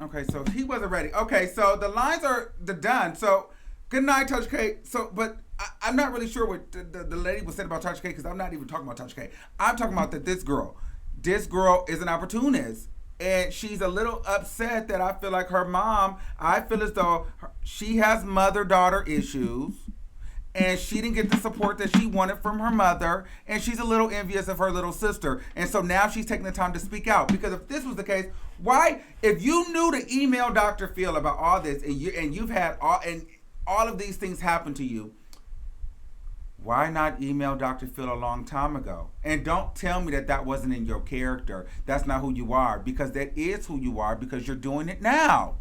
Speaker 2: Okay, so he wasn't ready. Okay, so the lines are done. So good night, Tasha K. So, but I'm not really sure what the lady was saying about Tasha K because I'm not even talking about Tasha K. I'm talking about that this girl is an opportunist. And she's a little upset that I feel like her mom, I feel as though she has mother-daughter issues. And she didn't get the support that she wanted from her mother. And she's a little envious of her little sister. And so now she's taking the time to speak out. Because if this was the case, why, if you knew to email Dr. Phil about all this and you've had all of these things happen to you, why not email Dr. Phil a long time ago? And don't tell me that wasn't in your character. That's not who you are, because that is who you are, because you're doing it now.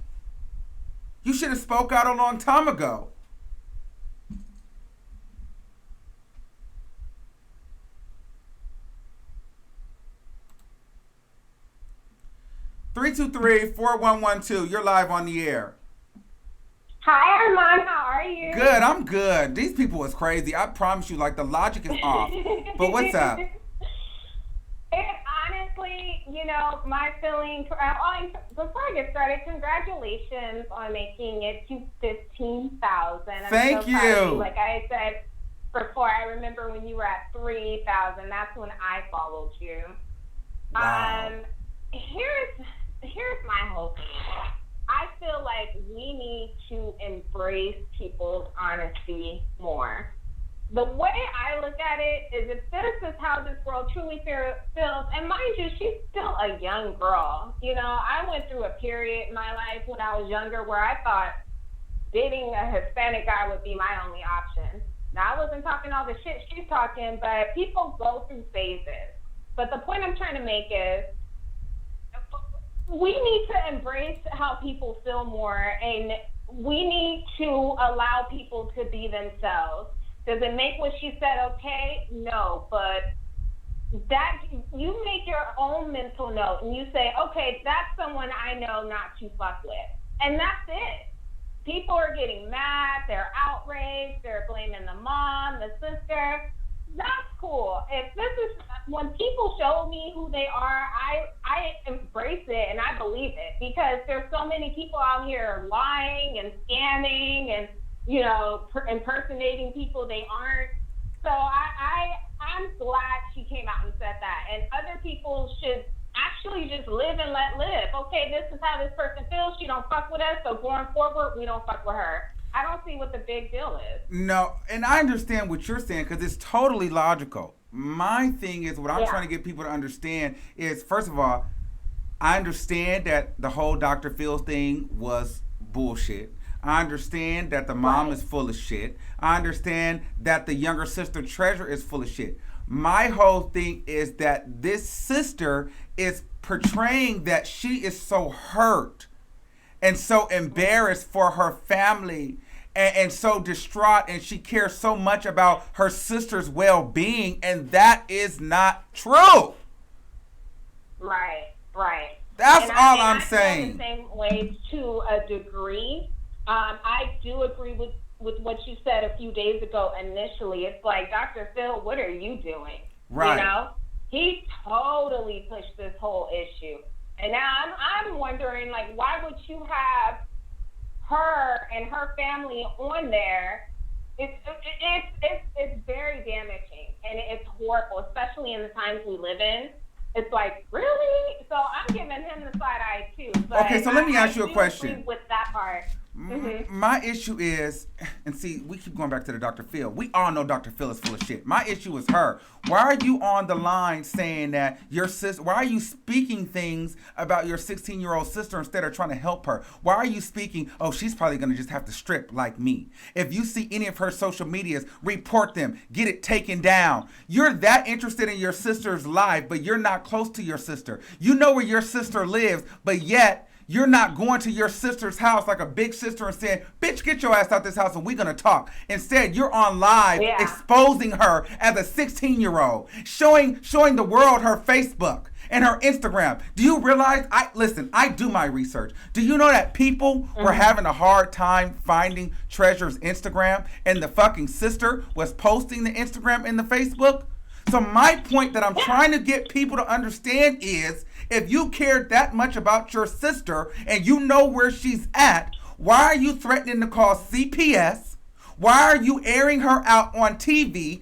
Speaker 2: You should have spoke out a long time ago. Three 234-1112. You're live on the air.
Speaker 9: Hi, Armand. How are you?
Speaker 2: Good. I'm good. These people is crazy. I promise you, like, the logic is off. But what's up?
Speaker 9: And honestly, you know, my feeling, before I get started, congratulations on making it to 15,000.
Speaker 2: Thank you.
Speaker 9: Like I said before, I remember when you were at 3,000. That's when I followed you.
Speaker 2: Wow.
Speaker 9: Here's my whole thing. I feel like we need to embrace people's honesty more. The way I look at it is, if this is how this world truly feels, and mind you, she's still a young girl. You know, I went through a period in my life when I was younger where I thought dating a Hispanic guy would be my only option. Now, I wasn't talking all the shit she's talking, but people go through phases. But the point I'm trying to make is, we need to embrace how people feel more, and we need to allow people to be themselves. Does it make what she said okay? No, but that you make your own mental note and you say, okay, that's someone I know not to fuck with. And that's it. People are getting mad, they're outraged, they're blaming the mom, the sister. That's cool. If this is, when people show me who they are, I embrace it and I believe it, because there's so many people out here lying and scamming and, you know, impersonating people they aren't. So I'm glad she came out and said that. And other people should actually just live and let live. Okay, this is how this person feels. She don't fuck with us, so going forward, we don't fuck with her. I don't see what the big deal is.
Speaker 2: No, and I understand what you're saying because it's totally logical. My thing is, what I'm trying to get people to understand is, first of all, I understand that the whole Dr. Phil thing was bullshit. I understand that the mom is full of shit. I understand that the younger sister Treasure is full of shit. My whole thing is that this sister is portraying that she is so hurt and so embarrassed for her family and so distraught, and she cares so much about her sister's well-being, and that is not true.
Speaker 9: Right.
Speaker 2: That's
Speaker 9: And
Speaker 2: all
Speaker 9: I
Speaker 2: I'm
Speaker 9: feel
Speaker 2: saying.
Speaker 9: the same way to a degree. I do agree with what you said a few days ago initially. It's like, Dr. Phil, what are you doing?
Speaker 2: Right.
Speaker 9: You know? He totally pushed this whole issue. And now I'm wondering, like, why would you have her and her family on there? It's very damaging, and it's horrible, especially in the times we live in. It's like, really? So I'm giving him the side eye too. But
Speaker 2: Okay, so let me ask you a
Speaker 9: I
Speaker 2: question.
Speaker 9: agree with that part.
Speaker 2: My issue is, and see, we keep going back to the Dr. Phil. We all know Dr. Phil is full of shit. My issue is her. Why are you on the line saying that your sister, why are you speaking things about your 16-year-old sister instead of trying to help her? Why are you speaking, oh, she's probably going to just have to strip like me. If you see any of her social medias, report them, get it taken down. You're that interested in your sister's life, but you're not close to your sister. You know where your sister lives, but yet you're not going to your sister's house like a big sister and saying, bitch, get your ass out this house and we're going to talk. Instead, you're on live exposing her as a 16-year-old, showing the world her Facebook and her Instagram. Do you realize, I do my research. Do you know that people were having a hard time finding Treasure's Instagram and the fucking sister was posting the Instagram and the Facebook? So my point that I'm trying to get people to understand is, if you cared that much about your sister and you know where she's at, why are you threatening to call CPS? Why are you airing her out on TV?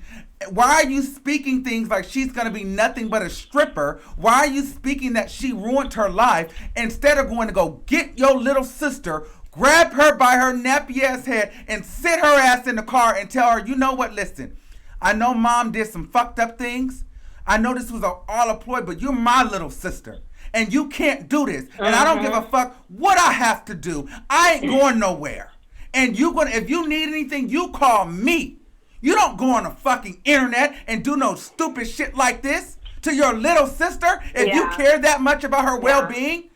Speaker 2: Why are you speaking things like she's going to be nothing but a stripper? Why are you speaking that she ruined her life instead of going to go get your little sister, grab her by her nappy ass head and sit her ass in the car and tell her, you know what, listen, I know mom did some fucked up things. I know this was all a ploy, but you're my little sister. And you can't do this. And I don't give a fuck what I have to do. I ain't going nowhere. And if you need anything, you call me. You don't go on the fucking internet and do no stupid shit like this to your little sister if you care that much about her well-being.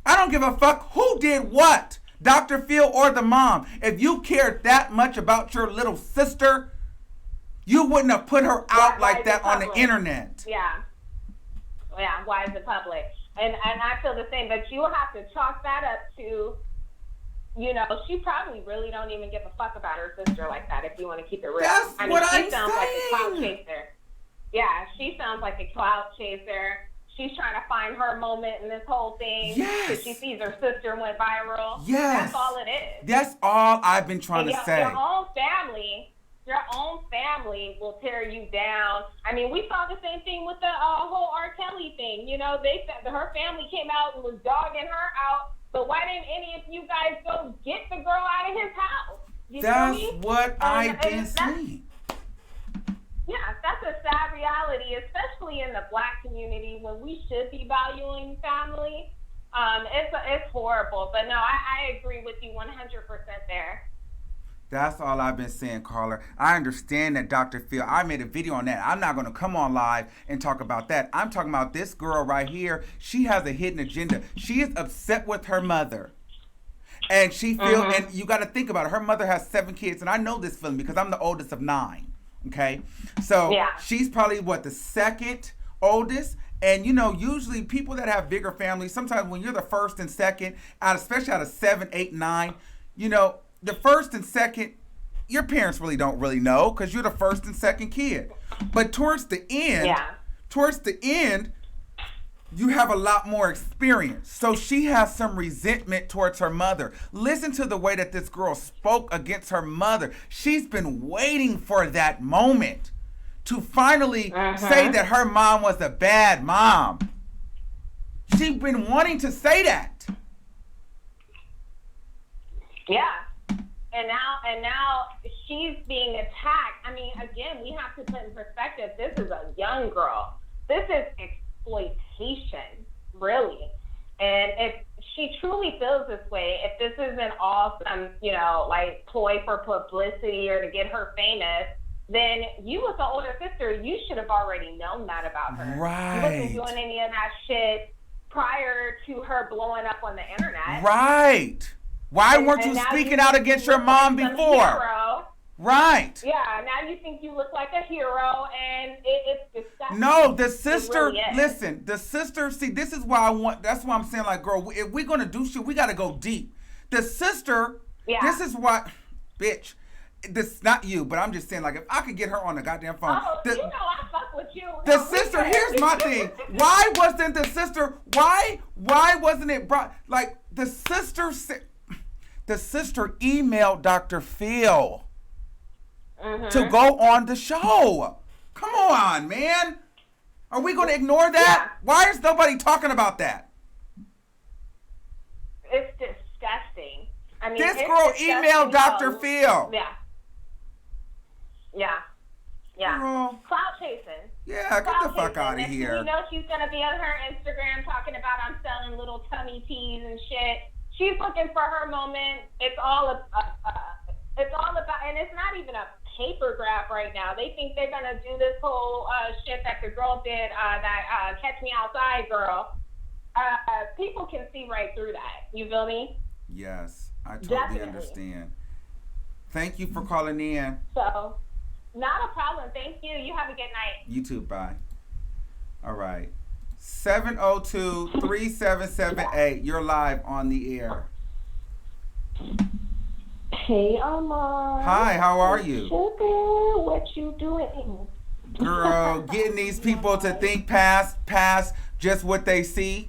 Speaker 2: I don't give a fuck who did what, Dr. Phil or the mom. If you cared that much about your little sister, you wouldn't have put her out like that on the internet.
Speaker 9: Yeah, why is it public? And I feel the same, but you have to chalk that up to, you know, she probably really don't even give a fuck about her sister like that, if you want to keep it real.
Speaker 2: That's what
Speaker 9: she sounds like a clout chaser. Yeah, she sounds like a clout chaser. She's trying to find her moment in this whole thing.
Speaker 2: Yes.
Speaker 9: Because she sees her sister went viral.
Speaker 2: Yes.
Speaker 9: That's all it is.
Speaker 2: That's all I've been trying to say.
Speaker 9: Your own family will tear you down. I mean, we saw the same thing with the whole R. Kelly thing. You know, they said that her family came out and was dogging her out. But why didn't any of you guys go get the girl out of his house?
Speaker 2: That's what I've been saying.
Speaker 9: Yeah, that's a sad reality, especially in the Black community when we should be valuing family. It's horrible. But no, I agree with you 100% there.
Speaker 2: That's all I've been saying, caller. I understand that, Dr. Phil. I made a video on that. I'm not going to come on live and talk about that. I'm talking about this girl right here. She has a hidden agenda. She is upset with her mother. And she feels, and you got to think about it. Her mother has 7 kids, and I know this feeling because I'm the oldest of 9. Okay? So she's probably, the second oldest? And, you know, usually people that have bigger families, sometimes when you're the first and second, especially out of 7, 8, 9, you know, the first and second, your parents really don't really know because you're the first and second kid. But towards the end, you have a lot more experience. So she has some resentment towards her mother. Listen to the way that this girl spoke against her mother. She's been waiting for that moment to finally say that her mom was a bad mom. She's been wanting to say that.
Speaker 9: Yeah. And now she's being attacked. I mean, again, we have to put in perspective, this is a young girl. This is exploitation, really. And if she truly feels this way, if this isn't all some, you know, like ploy for publicity or to get her famous, then you as the older sister, you should have already known that about her.
Speaker 2: Right.
Speaker 9: You wasn't doing any of that shit prior to her blowing up on the internet.
Speaker 2: Right. Why weren't you speaking out against your mom before? Right.
Speaker 9: Yeah, now you think you look like a hero, and it's disgusting.
Speaker 2: No, the sister,
Speaker 9: really is.
Speaker 2: listen, the sister, see, this is why that's why I'm saying, like, girl, if we're going to do shit, we got to go deep. The sister, this is why, bitch, this not you, but I'm just saying, like, if I could get her on the goddamn phone.
Speaker 9: Oh, you know I fuck with you.
Speaker 2: The sister, here's my thing. Why wasn't the sister, why wasn't it brought, like, the sister emailed Dr. Phil to go on the show. Come on, man. Are we going to ignore that? Yeah. Why is nobody talking about that?
Speaker 9: It's disgusting. I mean,
Speaker 2: this girl emailed Dr. Phil.
Speaker 9: Yeah.
Speaker 2: Girl.
Speaker 9: Clout chasing.
Speaker 2: Yeah, get the fuck out of here.
Speaker 9: You know she's going to be on her Instagram talking about I'm selling little tummy teas and shit. She's looking for her moment. It's all about, and it's not even a paper graph right now. They think they're going to do this whole shit that the girl did, that Catch Me Outside girl. People can see right through that. You feel me?
Speaker 2: Yes, I totally understand. Thank you for calling in.
Speaker 9: So, not a problem. Thank you. You have a good night.
Speaker 2: You too. Bye. All right. 702-3778. You're live on the air.
Speaker 10: Hey, Armand.
Speaker 2: Hi, how are you?
Speaker 10: Sugar, what you doing?
Speaker 2: Girl, getting these people to think past just what they see.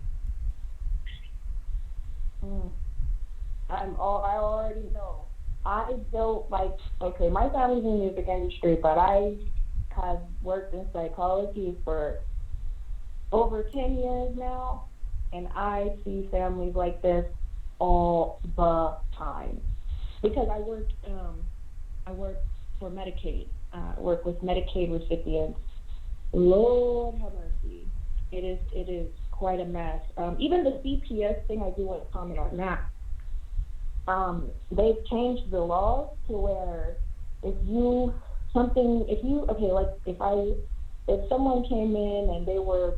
Speaker 10: I already know. I don't okay, my family's in the music industry, but I have worked in psychology for over 10 years now, and I see families like this all the time. Because I work for Medicaid. Work with Medicaid recipients. Lord have mercy. It is quite a mess. Even the CPS thing, I do want to comment on that. They've changed the laws to where if someone came in and they were,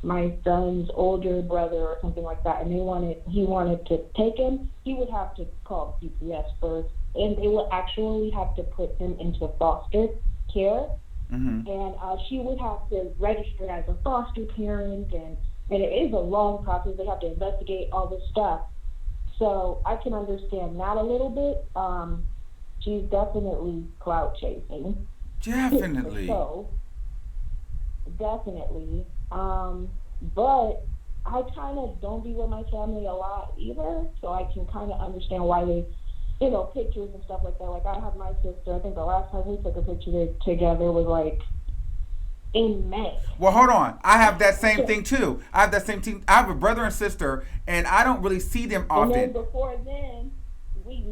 Speaker 10: my son's older brother or something like that, and he wanted to take him, he would have to call CPS first, and they would actually have to put him into foster care, and she would have to register as a foster parent, and it is a long process. They have to investigate all this stuff. So I can understand that a little bit. She's definitely clout chasing.
Speaker 2: Definitely.
Speaker 10: Definitely. But I kind of don't be with my family a lot either, so I can kind of understand why they, pictures and stuff like that. Like, I have my sister, I think the last time we took a picture together was like in May.
Speaker 2: Well, hold on. I have that same thing too. I have a brother and sister, and I don't really see them often.
Speaker 10: And then before then, we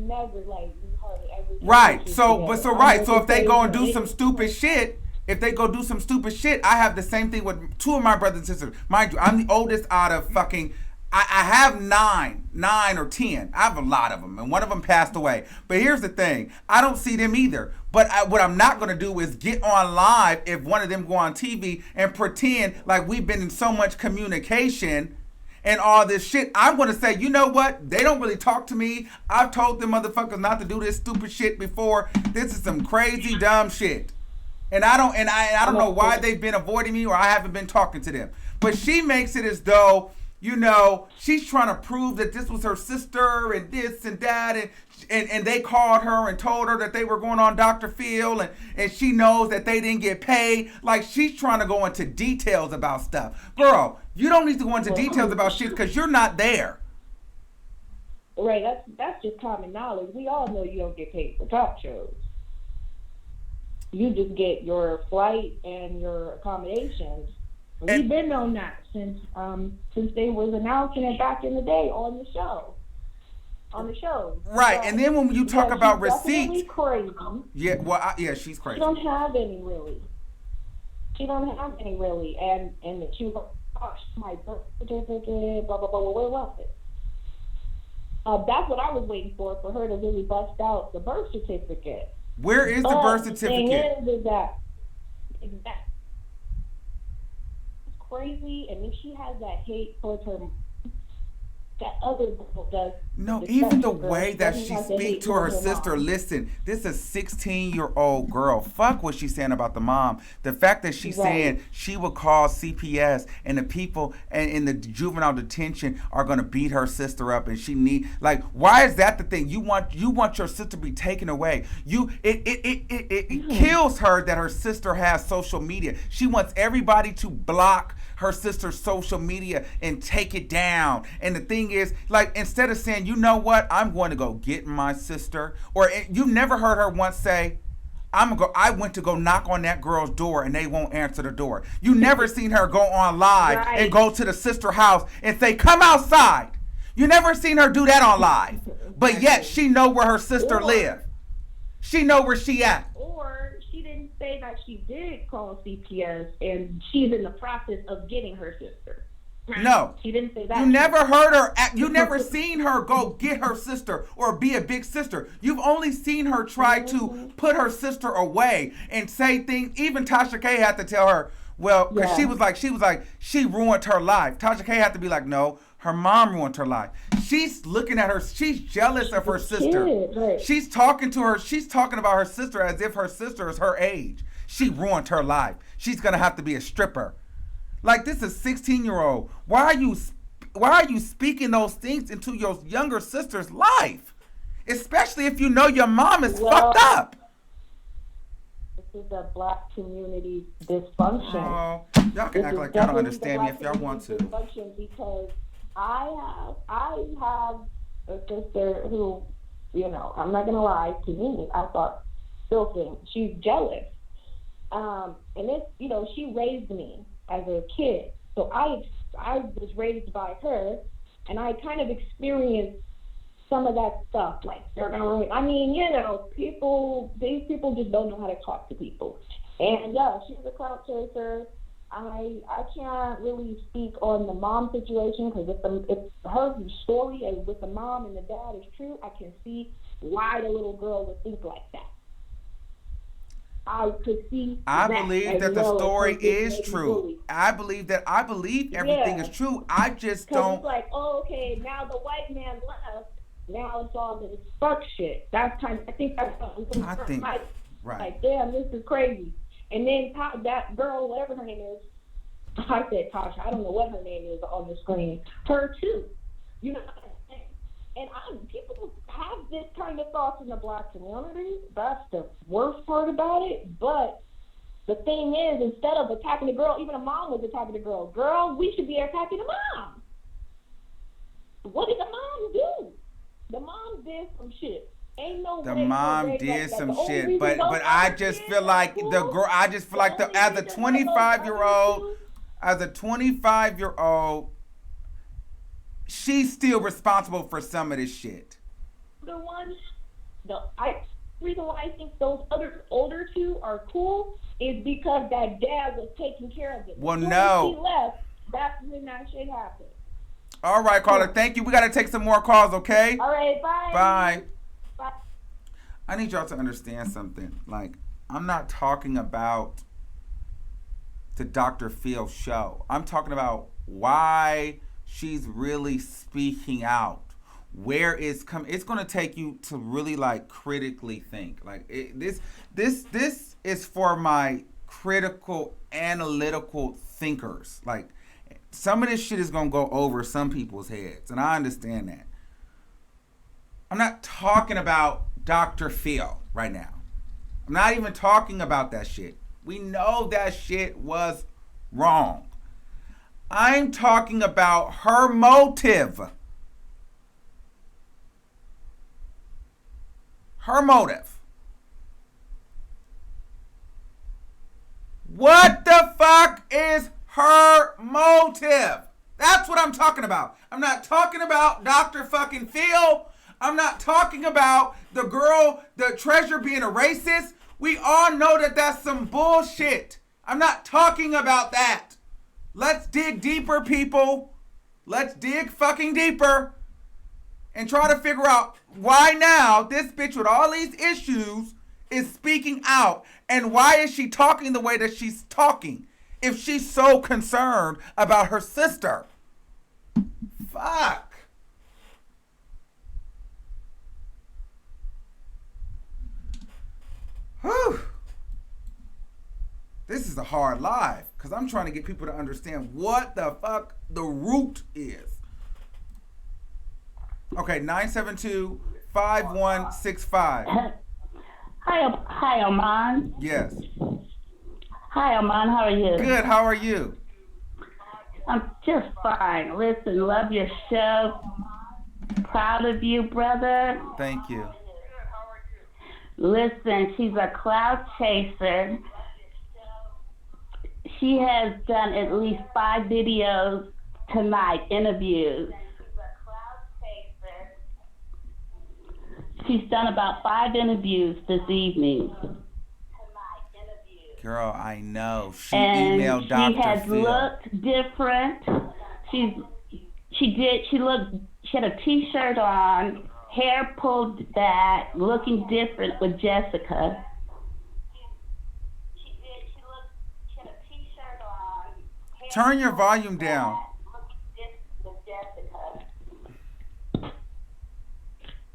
Speaker 10: hardly ever.
Speaker 2: Right. So if they go and do some stupid shit, I have the same thing with two of my brothers and sisters. Mind you, I'm the oldest out of fucking. I have nine or 10. I have a lot of them, and one of them passed away. But here's the thing: I don't see them either. But what I'm not going to do is get on live if one of them go on TV and pretend like we've been in so much communication and all this shit. I'm going to say, you know what? They don't really talk to me. I've told them motherfuckers not to do this stupid shit before. This is some crazy dumb shit. And I don't know why they've been avoiding me or I haven't been talking to them. But she makes it as though, she's trying to prove that this was her sister and this and that, and they called her and told her that they were going on Dr. Phil, and she knows that they didn't get paid. Like, she's trying to go into details about stuff. Girl, you don't need to go into details about shit because you're not there.
Speaker 10: Right, that's just common knowledge. We all know you don't get paid for talk shows. You just get your flight and your accommodations. We've been on that since they was announcing it back in the day on the show.
Speaker 2: Right, and then when you talk about receipts,
Speaker 10: crazy.
Speaker 2: Yeah, well, she's crazy.
Speaker 10: She don't have any really, and she was like, "Gosh, my birth certificate, blah blah blah." Well, where was it? That's what I was waiting for her to really bust out the birth certificate.
Speaker 2: Where is the birth certificate?
Speaker 10: Exactly. Crazy, and then she has that hate towards her. That other girl does.
Speaker 2: No,
Speaker 10: the
Speaker 2: even the
Speaker 10: second girl,
Speaker 2: way that
Speaker 10: doesn't
Speaker 2: she
Speaker 10: have to hate
Speaker 2: speak to her
Speaker 10: mom.
Speaker 2: sister. Listen, this is a 16-year-old girl. Fuck what she's saying about the mom. The fact that she's saying she would call CPS and the people in the juvenile detention are gonna beat her sister up, and she need like, why is that the thing? You want your sister to be taken away. It kills her that her sister has social media. She wants everybody to block her sister's social media and take it down. And the thing is, like, instead of saying, you know what, I'm going to go get my sister, or you never heard her once say, I went to go knock on that girl's door and they won't answer the door. You never seen her go on live and go to the sister house and say, come outside. You never seen her do that on live. But yet she know where her sister live. She know where she at.
Speaker 10: Or she didn't say that she did call CPS and she's in the process of getting her sister.
Speaker 2: No.
Speaker 10: She didn't say that.
Speaker 2: You never heard her, you never seen her go get her sister or be a big sister. You've only seen her try to put her sister away and say things. Even Tasha K had to tell her, well, because she was like, she ruined her life. Tasha K had to be like, no, her mom ruined her life. She's looking at her, she's jealous of her sister.
Speaker 10: Right.
Speaker 2: She's talking to her, she's talking about her sister as if her sister is her age. She ruined her life. She's going to have to be a stripper. Like, this is a 16-year-old. Why are you speaking those things into your younger sister's life? Especially if you know your mom is fucked up.
Speaker 10: This is a black community dysfunction.
Speaker 2: Oh, y'all can act like y'all don't understand me if y'all want to.
Speaker 10: Dysfunction because I have a sister who, you know, I'm not gonna lie, to me, I thought, still think she's jealous. And it's, you know, she raised me as a kid. So I was raised by her, and I kind of experienced some of that stuff. Like, they're gonna ruin, I mean, you know, these people just don't know how to talk to people. And yeah, she's a clout chaser. I can't really speak on the mom situation, because if her story with the mom and the dad is true, I can see why the little girl would think like that. I
Speaker 2: believe that the story is true. I believe everything is true. I just don't.
Speaker 10: It's like, oh, okay, now the white man left. Now it's all this fuck shit. That's kind of, I think that's right. Like, damn, this is crazy. And then that girl, whatever her name is, I said Tasha. I don't know what her name is on the screen. Her too. You know. And people have this kind of thoughts in the black community. That's the worst part about it. But the thing is, instead of attacking the girl, even a mom was attacking the girl. Girl, we should be attacking the mom. What did the mom do? The mom did some shit. Ain't no
Speaker 2: the
Speaker 10: way
Speaker 2: mom did some shit, but I just feel like the girl. I just feel like as a 25-year-old. She's still responsible for some of this shit.
Speaker 10: The reason why I think those older two are cool is because that dad was taking care of it.
Speaker 2: Well,
Speaker 10: When
Speaker 2: no.
Speaker 10: he left, that's when that shit happened.
Speaker 2: All right, caller. Thank you. We got to take some more calls, okay?
Speaker 10: All right, bye.
Speaker 2: Bye.
Speaker 10: Bye.
Speaker 2: I need y'all to understand something. Like, I'm not talking about the Dr. Phil show. I'm talking about why she's really speaking out. Where it's it's going to take you to really like critically think. Like this is for my critical analytical thinkers. Like, some of this shit is going to go over some people's heads, and I understand that. I'm not talking about Dr. Phil right now. I'm not even talking about that shit. We know that shit was wrong. I'm talking about her motive. Her motive. What the fuck is her motive? That's what I'm talking about. I'm not talking about Dr. fucking Phil. I'm not talking about the girl, the treasure being a racist. We all know that that's some bullshit. I'm not talking about that. Let's dig deeper, people. Let's dig fucking deeper and try to figure out why now this bitch with all these issues is speaking out, and why is she talking the way that she's talking if she's so concerned about her sister. Fuck. This is a hard live because I'm trying to get people to understand what the fuck the root is. Okay, 972-5165.
Speaker 11: Hi, Oman.
Speaker 2: Yes.
Speaker 11: Hi, Oman. How are you?
Speaker 2: Good. How are you?
Speaker 11: I'm just fine. Listen, love your show. Proud of you, brother.
Speaker 2: Thank you.
Speaker 11: Listen, she's a cloud chaser. She has done at least 5 videos tonight, interviews. She's done about 5 interviews this evening.
Speaker 2: Girl, I know. She
Speaker 11: and
Speaker 2: emailed Dr.
Speaker 11: She has
Speaker 2: Phil.
Speaker 11: looked different. She had a t-shirt on, hair pulled back, looking different with Jessica.
Speaker 2: Turn your volume down.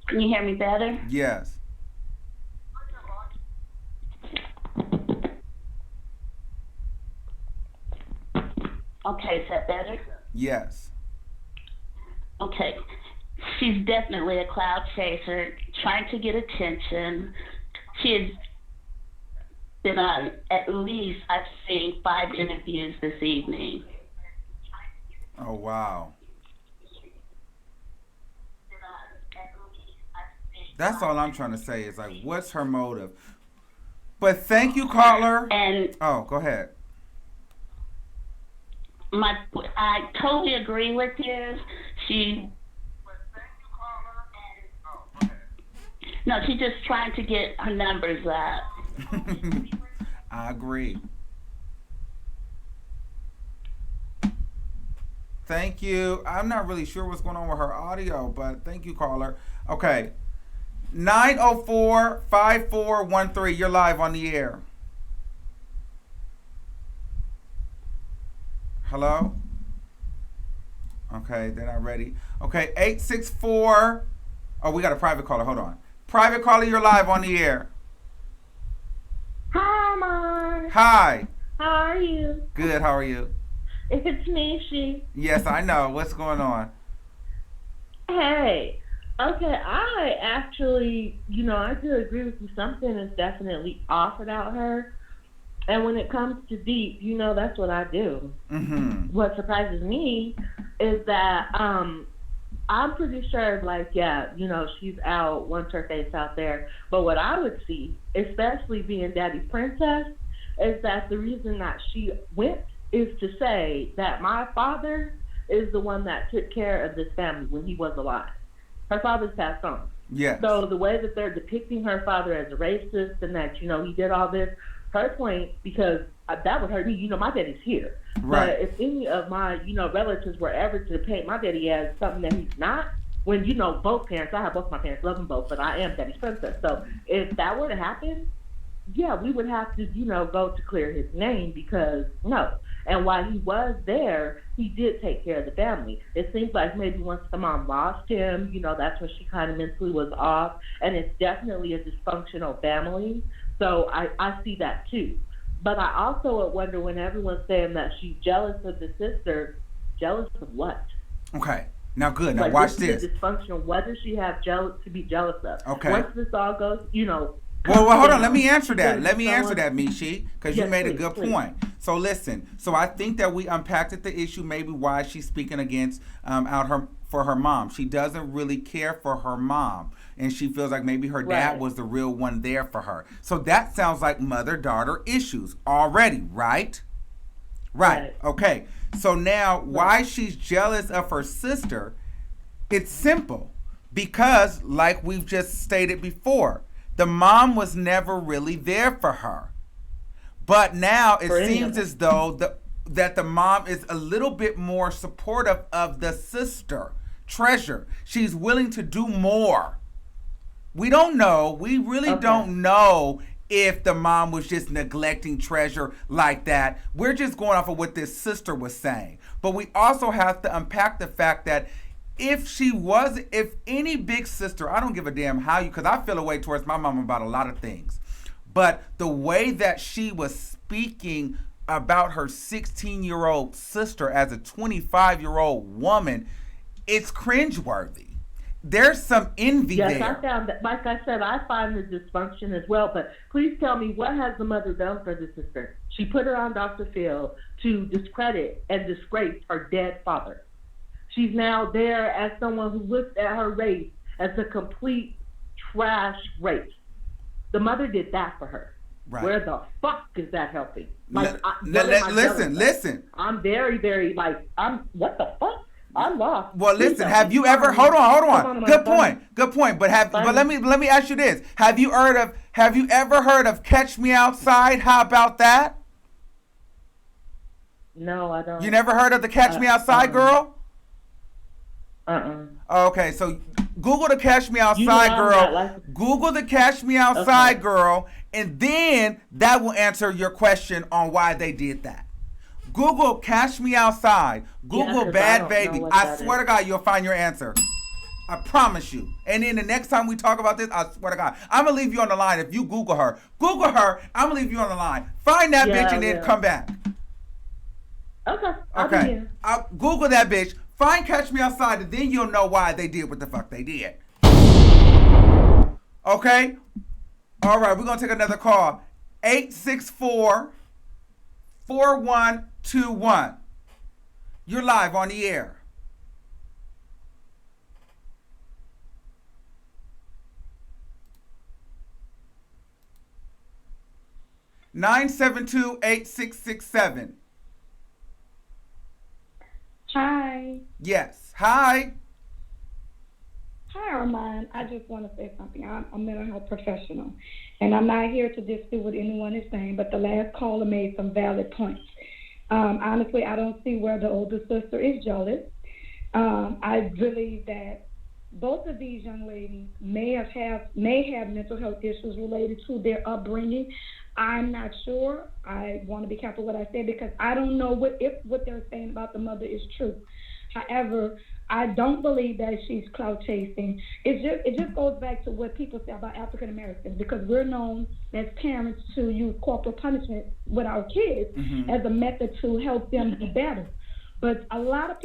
Speaker 11: Can you hear me better?
Speaker 2: Yes.
Speaker 11: Okay, is that better?
Speaker 2: Yes.
Speaker 11: Okay. She's definitely a cloud chaser, trying to get attention. She has been on at least, I've seen 5 interviews this evening.
Speaker 2: Oh, wow. That's all I'm trying to say is like, what's her motive? But thank you, caller.
Speaker 11: And
Speaker 2: oh, go ahead.
Speaker 11: I totally agree with you. No, she's just trying to get her numbers up.
Speaker 2: I agree. Thank you. I'm not really sure what's going on with her audio, but thank you, caller. Okay. 904-5413. You're live on the air. Hello? Okay, they're not ready. Okay, 864. Oh, we got a private caller. Hold on. Private caller, you're live on the air.
Speaker 12: Hi, Mom.
Speaker 2: Hi.
Speaker 12: How are you?
Speaker 2: Good, how are you?
Speaker 12: It's me.
Speaker 2: Yes, I know. What's going on?
Speaker 12: Hey. Okay, I actually, I do agree with you. Something is definitely off about her. And when it comes to deep, that's what I do.
Speaker 2: Mm-hmm.
Speaker 12: What surprises me is that I'm pretty sure, she's out, wants her face out there. But what I would see, especially being Daddy's princess, is that the reason that she went is to say that my father is the one that took care of this family when he was alive. Her father's passed on.
Speaker 2: Yes.
Speaker 12: So the way that they're depicting her father as a racist and that, he did all this, her point, because that would hurt me. My daddy's here.
Speaker 2: Right.
Speaker 12: But if any of my, relatives were ever to paint my daddy as something that he's not, when, both parents, I have both my parents, love them both, but I am Daddy's princess. So if that were to happen, yeah, we would have to, go to clear his name because no. And while he was there, he did take care of the family. It seems like maybe once the mom lost him, that's when she kind of mentally was off. And it's definitely a dysfunctional family. So I see that too. But I also would wonder when everyone's saying that she's jealous of the sister, jealous of what?
Speaker 2: Okay. Now good. Now watch this.
Speaker 12: Dysfunctional. What does she have to be jealous of?
Speaker 2: Okay.
Speaker 12: Once this all goes,
Speaker 2: Well, hold on. Let me answer that. Mishi, because you made a good point. So listen. So I think that we unpacked the issue, maybe why she's speaking against for her mom. She doesn't really care for her mom, and she feels like maybe her dad was the real one there for her. So that sounds like mother-daughter issues already, right? Right. Okay. So now, why she's jealous of her sister? It's simple, because like we've just stated before. The mom was never really there for her. But now it seems as though that the mom is a little bit more supportive of the sister, Treasure. She's willing to do more. We don't know. We really don't know if the mom was just neglecting Treasure like that. We're just going off of what this sister was saying. But we also have to unpack the fact that if any big sister, I don't give a damn how because I feel a way towards my mom about a lot of things. But the way that she was speaking about her 16-year-old sister as a 25-year-old woman, it's cringeworthy. There's some envy
Speaker 12: yes,
Speaker 2: there.
Speaker 12: I found that, like I said, I find the dysfunction as well. But please tell me, what has the mother done for the sister? She put her on Dr. Phil to discredit and disgrace her dead father. She's now there as someone who looks at her race as a complete trash race. The mother did that for her.
Speaker 2: Right.
Speaker 12: Where the fuck is that helping? Like,
Speaker 2: Listen.
Speaker 12: I'm very, very, like, what the fuck? I'm lost.
Speaker 2: Well, listen. Have you ever? Hold on. Good point. But let me ask you this: Have you ever heard of "Catch Me Outside"? How about that?
Speaker 12: No, I don't.
Speaker 2: You never heard of the "Catch Me Outside" girl? Okay, so Google the "Catch Me Outside" girl. Google the "Catch Me Outside" girl, and then that will answer your question on why they did that. Google "Catch Me Outside." Google "Bad Baby." I swear to God, you'll find your answer. I promise you. And then the next time we talk about this, I swear to God, I'm going to leave you on the line. If you Google her, I'm going to leave you on the line. Find that bitch and then come back.
Speaker 12: Okay.
Speaker 2: I'll Google that bitch. Find "Catch Me Outside," and then you'll know why they did what the fuck they did. Okay? All right, we're going to take another call. 864-4121. You're live on the air. (972-8667).
Speaker 10: Hi.
Speaker 2: Yes. Hi.
Speaker 10: Hi, Armand. I just want to say something. I'm a mental health professional, and I'm not here to dispute what anyone is saying, but the last caller made some valid points. Honestly, I don't see where the older sister is jealous. I believe that both of these young ladies may have mental health issues related to their upbringing. I'm not sure. I want to be careful what I say because I don't know if what they're saying about the mother is true. However, I don't believe that she's clout chasing. It just goes back to what people say about African Americans, because we're known as parents to use corporal punishment with our kids as a method to help them be better. But a lot of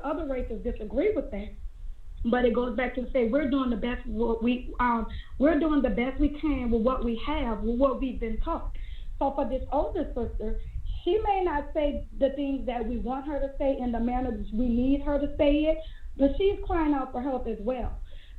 Speaker 10: other races disagree with that. But it goes back to say we're doing the best we can with what we have, with what we've been taught. So for this older sister, she may not say the things that we want her to say in the manner that we need her to say it, but she's crying out for help as well.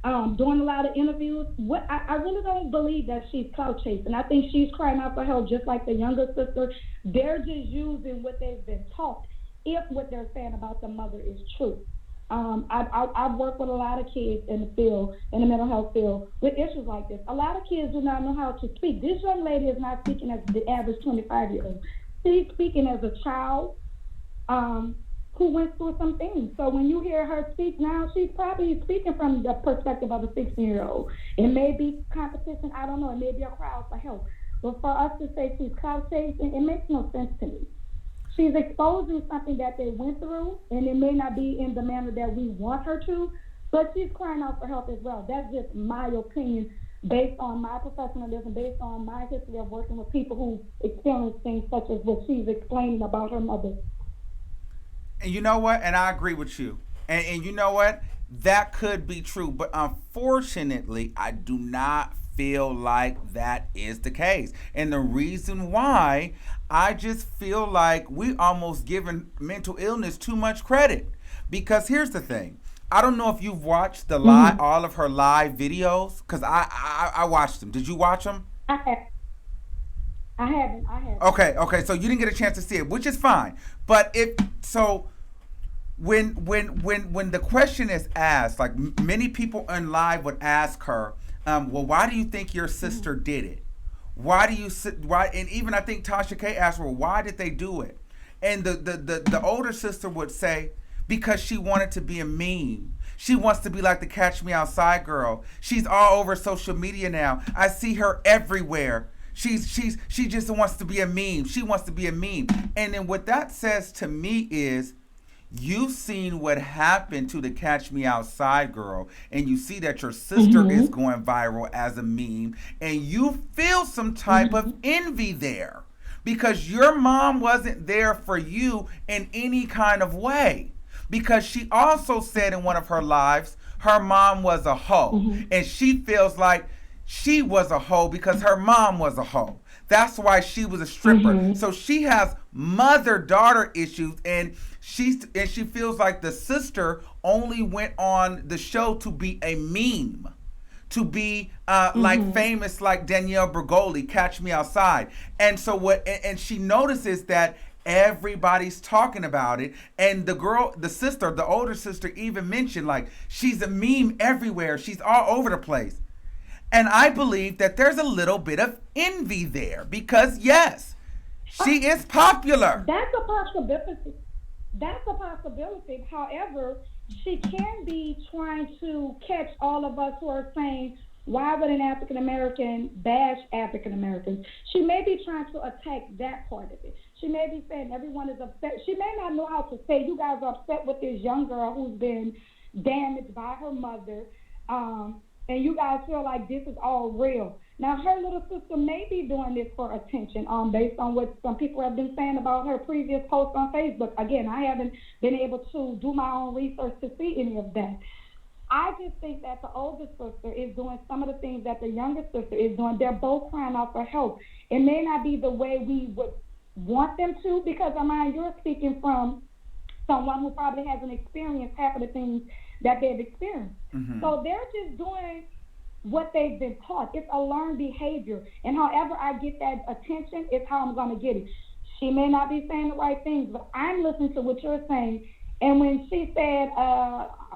Speaker 10: Doing a lot of interviews, I really don't believe that she's clout chasing. I think she's crying out for help just like the younger sister. They're just using what they've been taught, if what they're saying about the mother is true. I've worked with a lot of kids in the field, in the mental health field, with issues like this. A lot of kids do not know how to speak. This young lady is not speaking as the average 25-year-old. She's speaking as a child who went through some things. So when you hear her speak now, she's probably speaking from the perspective of a 16-year-old. It may be competition, I don't know. It may be a crowd for help. But for us to say she's clout chasing, it makes no sense to me. She's exposing something that they went through, and it may not be in the manner that we want her to, but she's crying out for help as well. That's just my opinion, based on my professionalism, based on my history of working with people who experience things such as what she's explaining about her mother.
Speaker 2: And you know what? And I agree with you. And you know what? That could be true. But unfortunately, I do not feel like that is the case. And the reason why, I just feel like we almost giving mental illness too much credit. Because here's the thing. I don't know if you've watched the all of her live videos, because I watched them. Did you watch them?
Speaker 10: I haven't.
Speaker 2: Okay. So you didn't get a chance to see it, which is fine. But when the question is asked, like many people in live would ask her, well, why do you think your sister did it? Why? And even I think Tasha K asked her, well, why did they do it? And the older sister would say, because she wanted to be a meme. She wants to be like the Catch Me Outside girl. She's all over social media now. I see her everywhere. She just wants to be a meme. She wants to be a meme. And then what that says to me is, you've seen what happened to the Catch Me Outside girl, and you see that your sister is going viral as a meme, and you feel some type of envy there because your mom wasn't there for you in any kind of way. Because she also said in one of her lives, her mom was a hoe, and she feels like she was a hoe because her mom was a hoe. That's why she was a stripper. So she has mother-daughter issues, and she feels like the sister only went on the show to be a meme, to be like famous like Danielle Bergoli, Catch Me Outside. And so and she notices that everybody's talking about it, and the sister, the older sister, even mentioned like she's a meme everywhere. She's all over the place. And I believe that there's a little bit of envy there because, yes, she is popular.
Speaker 13: That's a possibility. That's a possibility. However, she can be trying to catch all of us who are saying, why would an African American bash African Americans? She may be trying to attack that part of it. She may be saying everyone is upset. She may not know how to say you guys are upset with this young girl who's been damaged by her mother. And you guys feel like this is all real. Now, her little sister may be doing this for attention, based on what some people have been saying about her previous posts on Facebook. Again, I haven't been able to do my own research to see any of that. I just think that the older sister is doing some of the things that the younger sister is doing. They're both crying out for help. It may not be the way we would want them to, because, Amaya, you're speaking from someone who probably hasn't experienced half of the things that they've experienced. So they're just doing what they've been taught. It's a learned behavior. And however I get that attention is how I'm going to get it. She may not be saying the right things, but I'm listening to what you're saying. And when she said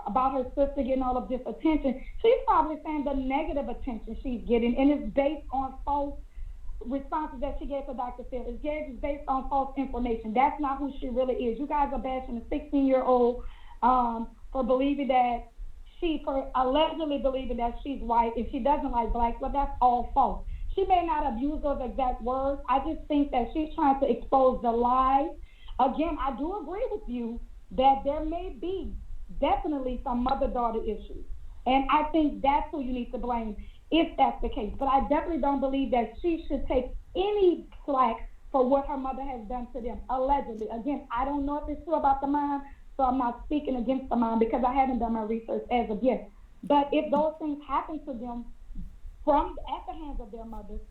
Speaker 13: about her sister getting all of this attention, she's probably saying the negative attention she's getting, and it's based on false responses that she gave to Dr. Phil. It's based on false information. That's not who she really is. You guys are bashing a 16-year-old for believing that for allegedly believing that she's white and she doesn't like blacks, but that's all false. She may not abuse those exact words. I just think that she's trying to expose the lies. Again, I do agree with you that there may be definitely some mother-daughter issues. And I think that's who you need to blame if that's the case. But I definitely don't believe that she should take any slack for what her mother has done to them, allegedly. Again, I don't know if it's true about the mom, so I'm not speaking against the mom because I haven't done my research as of yet. But if those things happen to them at the hands of their mothers,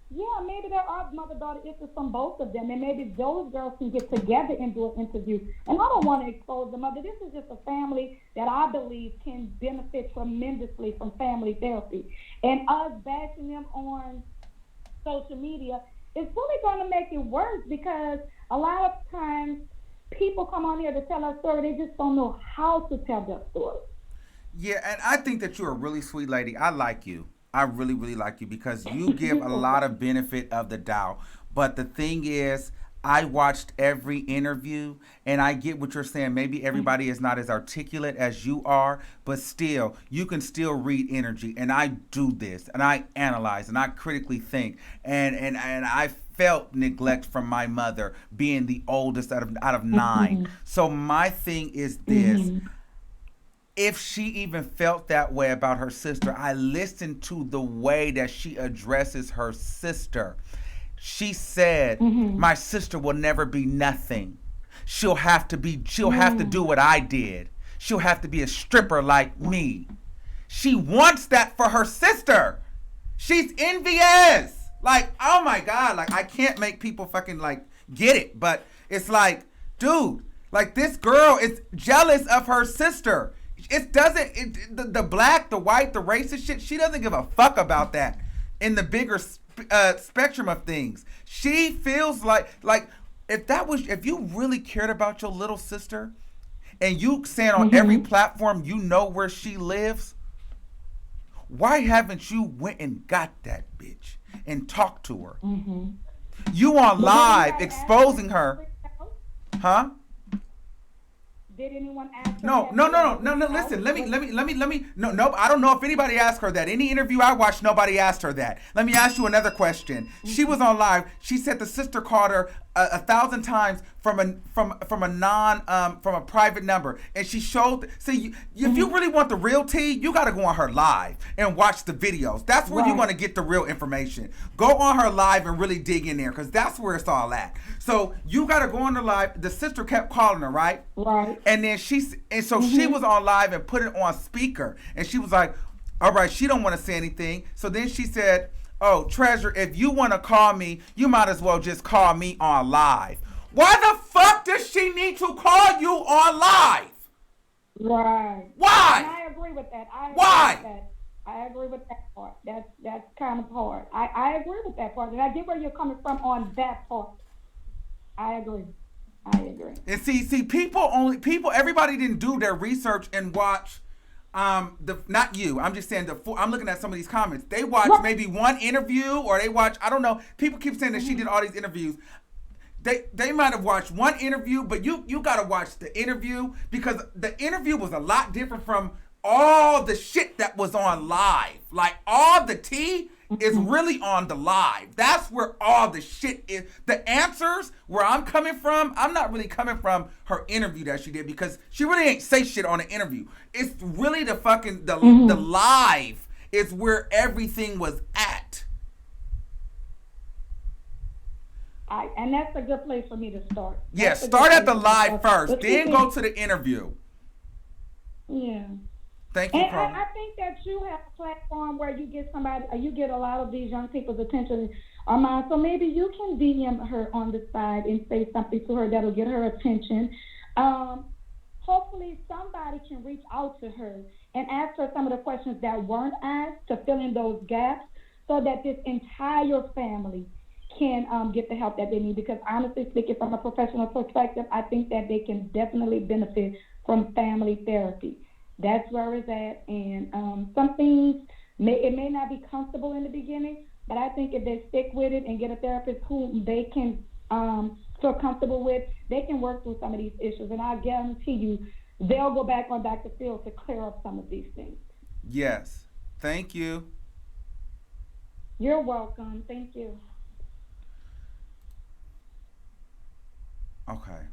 Speaker 13: yeah, maybe there are mother-daughter issues from both of them, and maybe those girls can get together and do an interview. And I don't want to expose the mother. This is just a family that I believe can benefit tremendously from family therapy. And us bashing them on social media is really going to make it worse, because a lot of times people come on here to tell our story. They just don't know how to tell their story.
Speaker 2: Yeah, and I think that you're a really sweet lady. I like you. I really, really like you because you give a lot of benefit of the doubt. But the thing is, I watched every interview, and I get what you're saying. Maybe everybody is not as articulate as you are, but still, you can still read energy. And I do this, and I analyze, and I critically think. And I felt neglect from my mother, being the oldest out of 9. So my thing is this. If she even felt that way about her sister, I listened to the way that she addresses her sister. She said, my sister will never be nothing. She'll have to do what I did. She'll have to be a stripper like me. She wants that for her sister. She's envious. Like, oh my God, like I can't make people fucking like get it. But it's like, dude, like this girl is jealous of her sister. The black, the white, the racist shit, she doesn't give a fuck about that in the bigger spectrum of things. She feels like if you really cared about your little sister and you saying on every platform you know where she lives, why haven't you went and got that bitch and talked to her? You on live exposing her. Huh?
Speaker 13: Did anyone ask her?
Speaker 2: No. Listen, let me. No. I don't know if anybody asked her that. Any interview I watched, nobody asked her that. Let me ask you another question. She was on live. She said the sister called her 1,000 times from a private number, and she showed. See, if you really want the real tea, you got to go on her live and watch the videos. That's where you're going to get the real information. Go on her live and really dig in there, because that's where it's all at. So you got to go on the live. The sister kept calling her, right?
Speaker 13: Right.
Speaker 2: And then she was on live and put it on speaker, and she was like, all right, she don't want to say anything. So then she said, oh, Treasure, if you want to call me, you might as well just call me on live. Why the fuck does she need to call you on live?
Speaker 13: Right.
Speaker 2: Why?
Speaker 13: And I agree with that.
Speaker 2: Why?
Speaker 13: I agree with that part. That's kind of hard. I agree with that part. And I get where you're coming from on that part. I agree.
Speaker 2: And see, everybody didn't do their research and watch. Not you. I'm just saying I'm looking at some of these comments. They watched maybe one interview, or they watched, I don't know. People keep saying that she did all these interviews. They might have watched one interview, but you got to watch the interview, because the interview was a lot different from all the shit that was on live. Like, all the tea is really on the live. That's where all the shit is. The answers, where I'm coming from, I'm not really coming from her interview that she did, because she really ain't say shit on the interview. It's really the fucking, the live is where everything was at.
Speaker 13: And that's a good place for me to start.
Speaker 2: Yeah, start at the live first, then go to the interview.
Speaker 13: Yeah.
Speaker 2: Thank you,
Speaker 13: and I think that you have a platform where you get a lot of these young people's attention, Armand. So maybe you can DM her on the side and say something to her that'll get her attention. Hopefully somebody can reach out to her and ask her some of the questions that weren't asked, to fill in those gaps, so that this entire family can get the help that they need. Because honestly speaking, from a professional perspective, I think that they can definitely benefit from family therapy. That's where it's at, and some things may not be comfortable in the beginning, but I think if they stick with it and get a therapist who they can feel comfortable with, they can work through some of these issues, and I guarantee you they'll go back on Dr. Phil to clear up some of these things.
Speaker 2: Yes. Thank you.
Speaker 13: You're welcome. Thank you.
Speaker 2: Okay.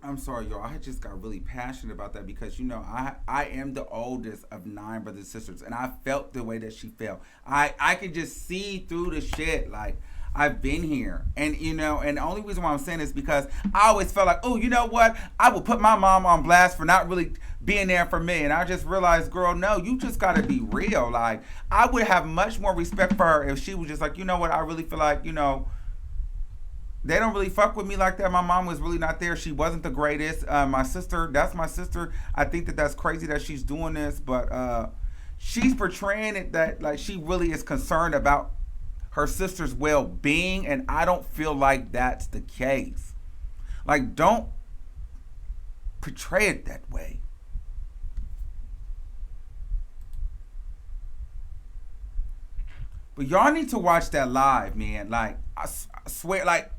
Speaker 2: I'm sorry, y'all. I just got really passionate about that, because, I am the oldest of 9 brothers and sisters, and I felt the way that she felt. I could just see through the shit. Like, I've been here. And, and the only reason why I'm saying this is because I always felt like, oh, you know what? I will put my mom on blast for not really being there for me. And I just realized, girl, no, you just got to be real. Like, I would have much more respect for her if she was just like, you know what? I really feel like, they don't really fuck with me like that. My mom was really not there. She wasn't the greatest. My sister, that's my sister. I think that's crazy that she's doing this, but she's portraying it that like she really is concerned about her sister's well-being, and I don't feel like that's the case. Like, don't portray it that way. But y'all need to watch that live, man. Like, I swear, like,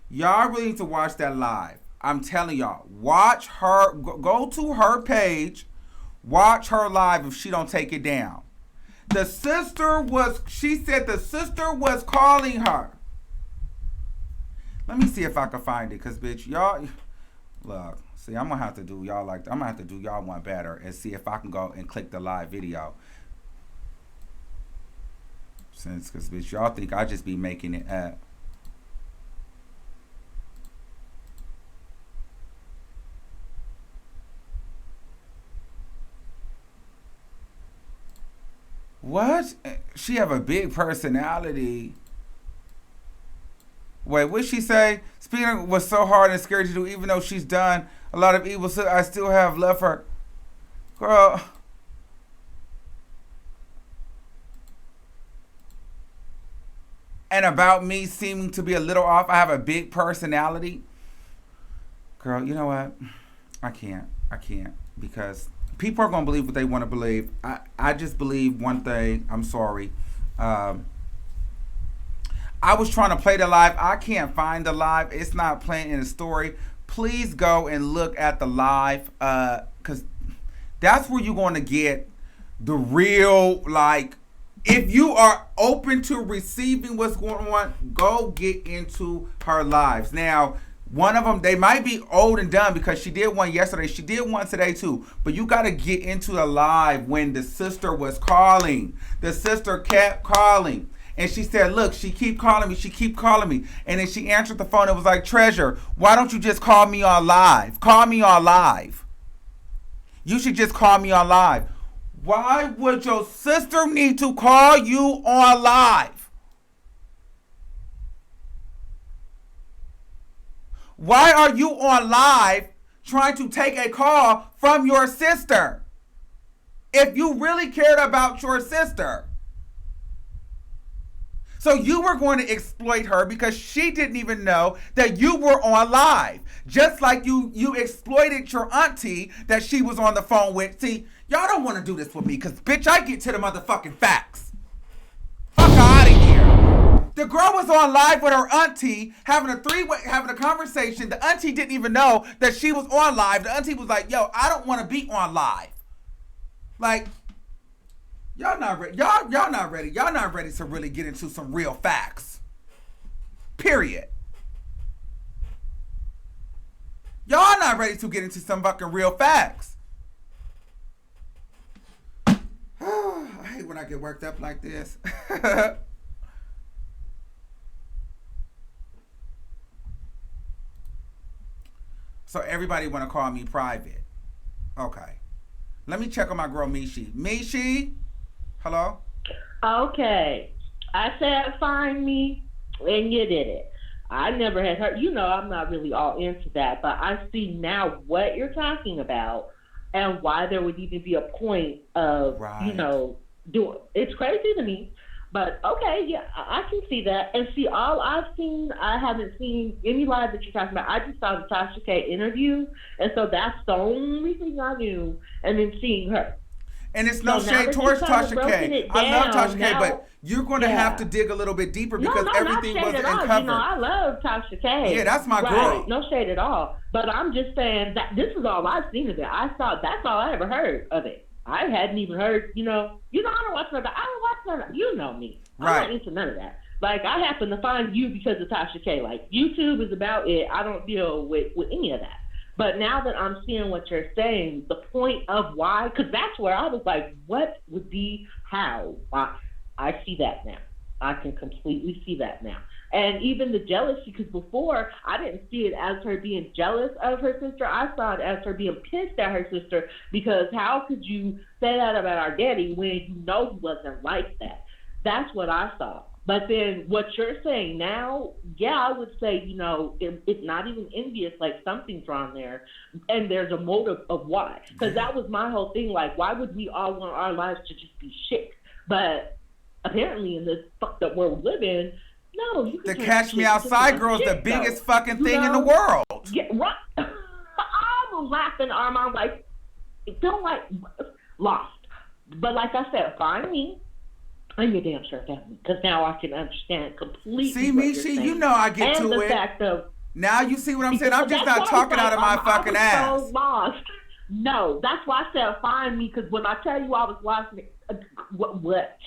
Speaker 2: y'all really need to watch that live. I'm telling y'all, watch her, go to her page, watch her live if she don't take it down. She said the sister was calling her. Let me see if I can find it, because, bitch, y'all, look, see, I'm going to have to do y'all one better and see if I can go and click the live video. Because, bitch, y'all think I just be making it up. What? She have a big personality. Wait, what'd she say? Speaking was so hard and scary to do, even though she's done a lot of evil, so I still have love for her. Girl. And about me seeming to be a little off, I have a big personality. Girl, you know what? I can't. Because people are going to believe what they want to believe. I just believe one thing. I'm sorry. I was trying to play the live. I can't find the live. It's not playing in the story. Please go and look at the live, because that's where you're going to get the real, like, If you are open to receiving what's going on, go get into her lives. Now, one of them, they might be old and done because she did one yesterday. She did one today too. But you got to get into the live when the sister was calling. The sister kept calling. And she said, look, she keep calling me. She keep calling me. And then she answered the phone. It was like, Treasure, why don't you just call me on live? Call me on live. You should just call me on live. Why would your sister need to call you on live? Why are you on live trying to take a call from your sister? If you really cared about your sister. So you were going to exploit her because she didn't even know that you were on live. Just like you exploited your auntie that she was on the phone with. See, y'all don't want to do this with me because, bitch, I get to the motherfucking facts. Fuck out of here. The girl was on live with her auntie having a conversation. The auntie didn't even know that she was on live. The auntie was like, yo, I don't want to be on live. Like, y'all not ready. Y'all not ready. Y'all not ready to really get into some real facts. Period. Y'all not ready to get into some fucking real facts. I hate when I get worked up like this. So everybody want to call me private. Okay. Let me check on my girl Mishi. Mishi? Hello?
Speaker 12: Okay. I said find me, and you did it. I never had heard, I'm not really all into that, but I see now what you're talking about and why there would even be a point of, doing. It's crazy to me, but okay, yeah, I can see that. And see, all I've seen, I haven't seen any live that you're talking about. I just saw the Tasha K interview, and so that's the only thing I knew, and then seeing her.
Speaker 2: And it's no shade towards Tasha K. I love Tasha K, but you're going to have to dig a little bit deeper because everything wasn't uncovered.
Speaker 12: I love Tasha K.
Speaker 2: Yeah, that's my girl.
Speaker 12: No shade at all. But I'm just saying that this is all I've seen of it. That's all I ever heard of it. I hadn't even heard, I don't watch none of that. I don't watch none of that. You know me.
Speaker 2: Right.
Speaker 12: I'm not into none of that. Like, I happen to find you because of Tasha K. Like, YouTube is about it. I don't deal with any of that. But now that I'm seeing what you're saying, the point of why, because that's where I was like, what would be how? I see that now. I can completely see that now. And even the jealousy, because before, I didn't see it as her being jealous of her sister. I saw it as her being pissed at her sister because how could you say that about our daddy when you know he wasn't like that? That's what I saw. But then what you're saying now, yeah, I would say, it's not even envious, like something's wrong there. And there's a motive of why. Because that was my whole thing. Like, why would we all want our lives to just be shit? But apparently in this fucked up world we live in, no, you can
Speaker 2: the Catch Me Outside girl is the biggest fucking thing in the world.
Speaker 12: Yeah, right. I was laughing, Armand, like, feel like lost. But like I said, find me. I'm your damn sure family, because now I can understand completely.
Speaker 2: See, Mishi, you know I get
Speaker 12: and
Speaker 2: to
Speaker 12: the
Speaker 2: it.
Speaker 12: Fact of,
Speaker 2: now you see what I'm saying? I'm just not talking out of my fucking ass.
Speaker 12: I was so lost. No, that's why I said find me, because when I tell you I was lost, what?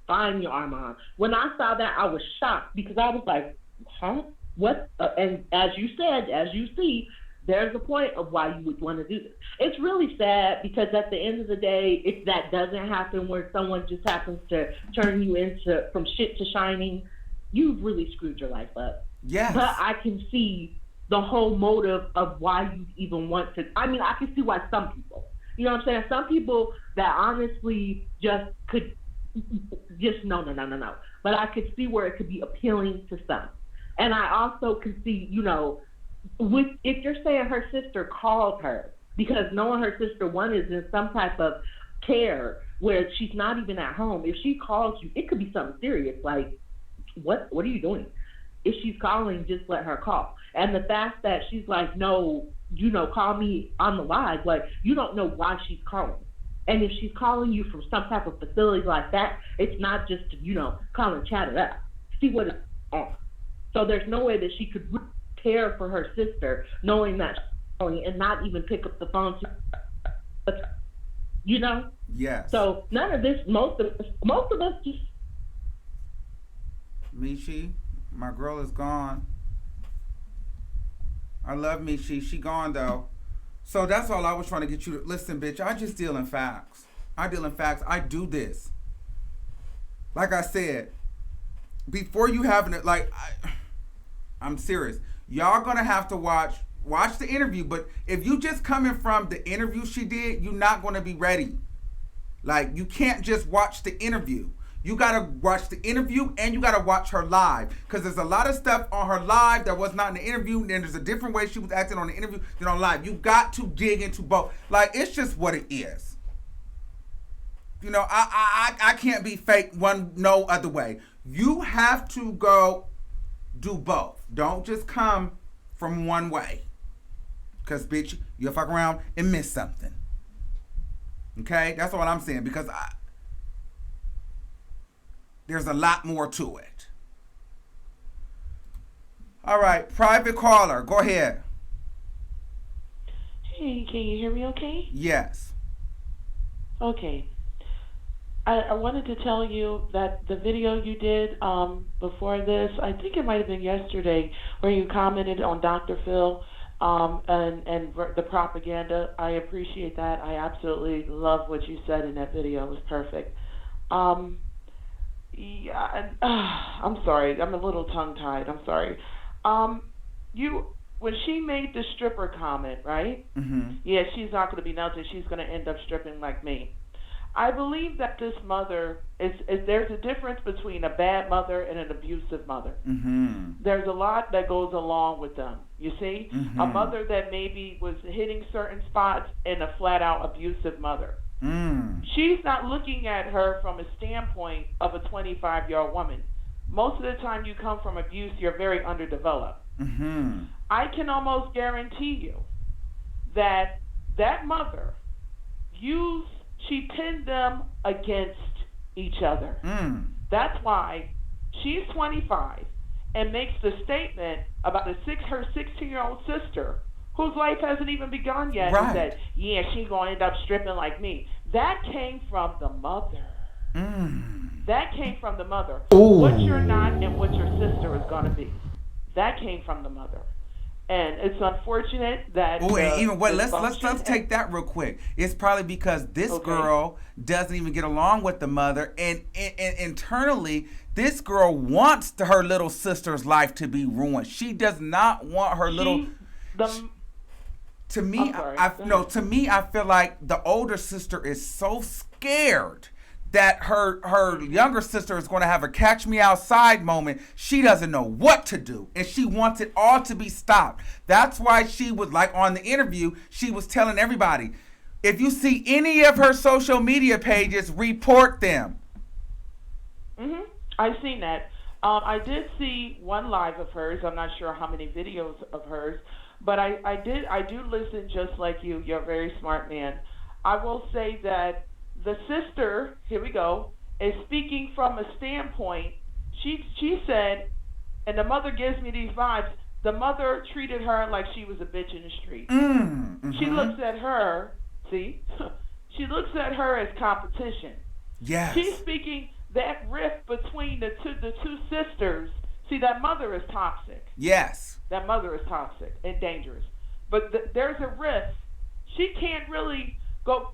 Speaker 12: Find your Armand. When I saw that, I was shocked, because I was like, huh? What? And as you said, as you see, there's a point of why you would want to do this. It's really sad because at the end of the day, if that doesn't happen where someone just happens to turn you into from shit to shining, you've really screwed your life up.
Speaker 2: Yes.
Speaker 12: But I can see the whole motive of why you even want to. I mean, I can see why some people, you know what I'm saying? Some people that honestly just could just no. But I could see where it could be appealing to some. And I also can see, if you're saying her sister called her, because knowing her sister, one is in some type of care where she's not even at home. If she calls you, it could be something serious, like, what are you doing? If she's calling, just let her call. And the fact that she's like, no, call me on the live, like, you don't know why she's calling. And if she's calling you from some type of facility like that, it's not just to, call and chat it up. See what it's on. So there's no way that she could care for her sister knowing that she's calling and not even pick up the phone. You know.
Speaker 2: Yes.
Speaker 12: So none of this. Most of us just.
Speaker 2: Mishi, my girl is gone. I love Mishi. She gone though. So that's all I was trying to get you to listen, bitch. I just deal in facts. I deal in facts. I do this. Like I said, before you having it, like I'm serious. Y'all gonna have to watch the interview. But if you just coming from the interview she did, you're not gonna be ready. Like you can't just watch the interview. You gotta watch the interview and you gotta watch her live. Because there's a lot of stuff on her live that was not in the interview. And there's a different way she was acting on the interview than on live. You got to dig into both. Like, it's just what it is. You know, I can't be fake one no other way. You have to go do both. Don't just come from one way. Because, bitch, you'll fuck around and miss something. Okay? That's what I'm saying. Because there's a lot more to it. All right, private caller, go ahead.
Speaker 14: Hey, can you hear me okay?
Speaker 2: Yes.
Speaker 14: Okay. I wanted to tell you that the video you did before this, I think it might have been yesterday, where you commented on Dr. Phil and the propaganda. I appreciate that. I absolutely love what you said in that video. It was perfect. Yeah, I'm sorry. I'm a little tongue-tied. I'm sorry. When she made the stripper comment, right?
Speaker 2: Mm-hmm.
Speaker 14: Yeah, she's not going to be nothing. She's going to end up stripping like me. I believe that this mother there's a difference between a bad mother and an abusive mother.
Speaker 2: Mm-hmm.
Speaker 14: There's a lot that goes along with them. You see,
Speaker 2: Mm-hmm.
Speaker 14: a mother that maybe was hitting certain spots and a flat-out abusive mother.
Speaker 2: Mm.
Speaker 14: She's not looking at her from a standpoint of a 25-year-old woman. Most of the time you come from abuse, you're very underdeveloped.
Speaker 2: Mm-hmm.
Speaker 14: I can almost guarantee you that mother she pinned them against each other.
Speaker 2: Mm.
Speaker 14: That's why she's 25 and makes the statement about her 16-year-old sister whose life hasn't even begun yet,
Speaker 2: right.
Speaker 14: And said, yeah, she's going to end up stripping like me. That came from the mother.
Speaker 2: Mm.
Speaker 14: That came from the mother.
Speaker 2: Ooh.
Speaker 14: What you're not and what your sister is going to be. That came from the mother. And it's unfortunate that...
Speaker 2: Oh, and even what? Let's take that real quick. It's probably because this girl doesn't even get along with the mother, and internally, this girl wants her little sister's life to be ruined. She does not want her To me, I feel like the older sister is so scared that her younger sister is going to have a catch me outside moment. She doesn't know what to do, and she wants it all to be stopped. That's why she was, like, on the interview, she was telling everybody, if you see any of her social media pages, report them.
Speaker 14: Mm-hmm. I've seen that. I did see one live of hers. I'm not sure how many videos of hers, but I do listen just like you. You're a very smart man. I will say that the sister, here we go, is speaking from a standpoint. She said, and the mother gives me these vibes, the mother treated her like she was a bitch in the street.
Speaker 2: Mm-hmm.
Speaker 14: She looks at her, see? She looks at her as competition.
Speaker 2: Yes.
Speaker 14: She's speaking that rift between the two sisters. See, that mother is toxic.
Speaker 2: Yes.
Speaker 14: That mother is toxic and dangerous. But there's a rift. She can't really go...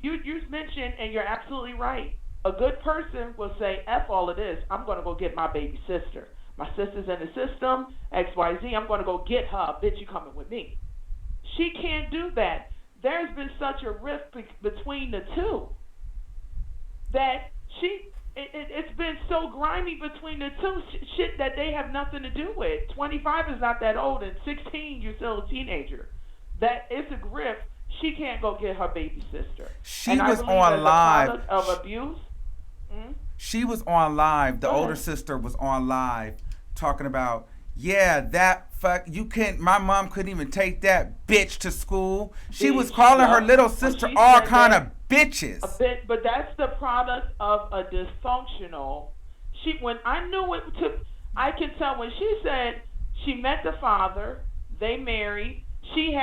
Speaker 14: You mentioned, and you're absolutely right, a good person will say, F all of this, I'm going to go get my baby sister. My sister's in the system, XYZ, I'm going to go get her. Bitch, you coming with me. She can't do that. There's been such a rift between the two that it's been so grimy between the two, shit that they have nothing to do with. 25 is not that old, and 16, you're still a teenager. That it's a rift. She can't go get her baby sister.
Speaker 2: She was on live.
Speaker 14: Of abuse.
Speaker 2: She was on live. The older sister was on live talking about, you can't, my mom couldn't even take that bitch to school. She was calling her little sister all kind of bitches.
Speaker 14: But that's the product of a dysfunctional. When I knew it took, I can tell when she said she met the father, they married, she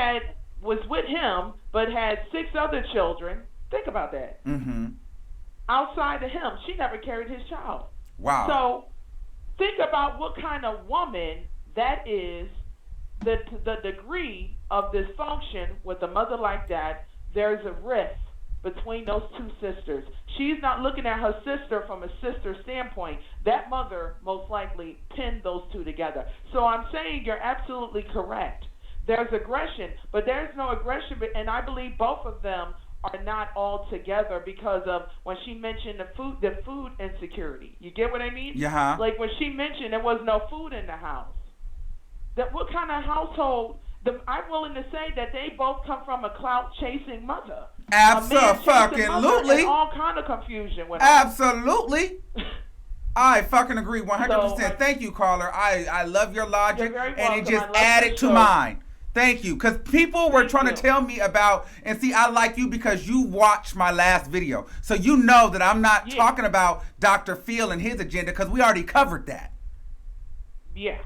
Speaker 14: was with him, but had 6 other children, Think about that.
Speaker 2: Mm-hmm.
Speaker 14: Outside of him, she never carried his child.
Speaker 2: Wow.
Speaker 14: So think about what kind of woman that is. The degree of dysfunction with a mother like that. There's a rift between those two sisters. She's not looking at her sister from a sister standpoint. That mother most likely pinned those two together. So I'm saying you're absolutely correct. There's aggression, but there's no aggression, and I believe both of them are not all together because of when she mentioned the food insecurity. You get what I mean?
Speaker 2: Yeah.
Speaker 14: Like when she mentioned there was no food in the house. That what kind of household? I'm willing to say that they both come from a clout-chasing mother.
Speaker 2: Absolutely.
Speaker 14: All kind of confusion with
Speaker 2: Absolutely. I fucking agree 100%. Thank you, caller. I love your logic, and it just added to mine. Thank you. Because people were trying to tell me about, and see, I like you because you watched my last video. So you know that I'm not talking about Dr. Phil and his agenda because we already covered that.
Speaker 14: Yeah.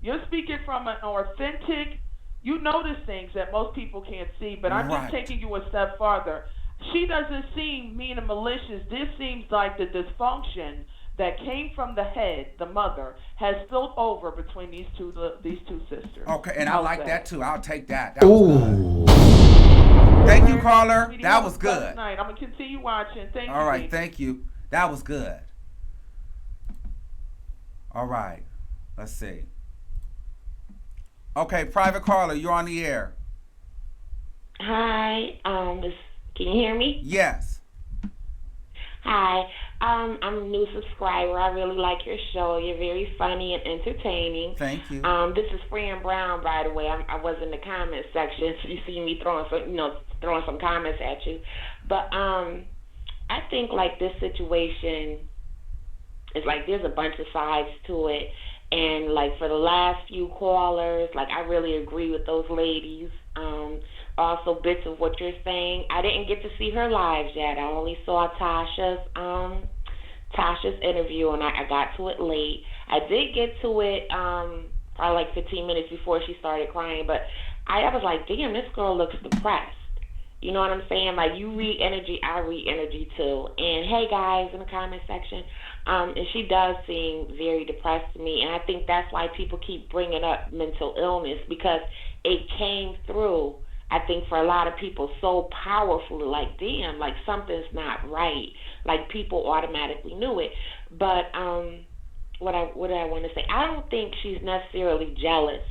Speaker 14: You're speaking from an authentic, you notice things that most people can't see, but I'm just taking you a step farther. She doesn't seem mean and malicious. This seems like the dysfunction that came from the head, the mother, has spilled over between these two sisters.
Speaker 2: Okay, and I like that too. I'll take that. That was good. Thank you, caller. That was good.
Speaker 14: I'm going to continue watching. Thank you.
Speaker 2: All right, thank you. That was good. All right, let's see. Okay, private caller, you're on the air.
Speaker 15: Hi, can you hear me?
Speaker 2: Yes.
Speaker 15: Hi, I'm a new subscriber. I really like your show. You're very funny and entertaining.
Speaker 2: Thank you.
Speaker 15: This is Fran Brown, by the way. I was in the comment section, so you see me throwing some comments at you. But I think like this situation is like there's a bunch of sides to it. And, like, for the last few callers, like, I really agree with those ladies. Also, bits of what you're saying. I didn't get to see her lives yet. I only saw Tasha's interview, and I got to it late. I did get to it probably like 15 minutes before she started crying, but I was like, damn, this girl looks depressed. You know what I'm saying? Like, you read energy, I read energy, too. And, hey, guys, in the comment section. And she does seem very depressed to me, and I think that's why people keep bringing up mental illness, because it came through, I think, for a lot of people so powerfully, like, damn, like, something's not right. Like, people automatically knew it. But what do I want to say? I don't think she's necessarily jealous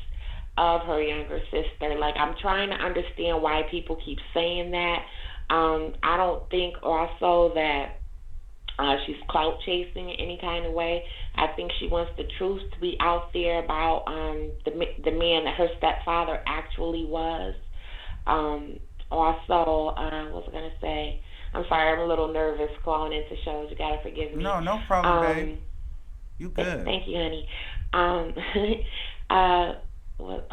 Speaker 15: of her younger sister. Like, I'm trying to understand why people keep saying that. I don't think also that she's clout chasing in any kind of way. I think she wants the truth to be out there about the man that her stepfather actually was. Also, what was I going to say? I'm sorry, I'm a little nervous calling into shows. You got to forgive me.
Speaker 2: No problem, babe. You good.
Speaker 15: Thank you, honey. What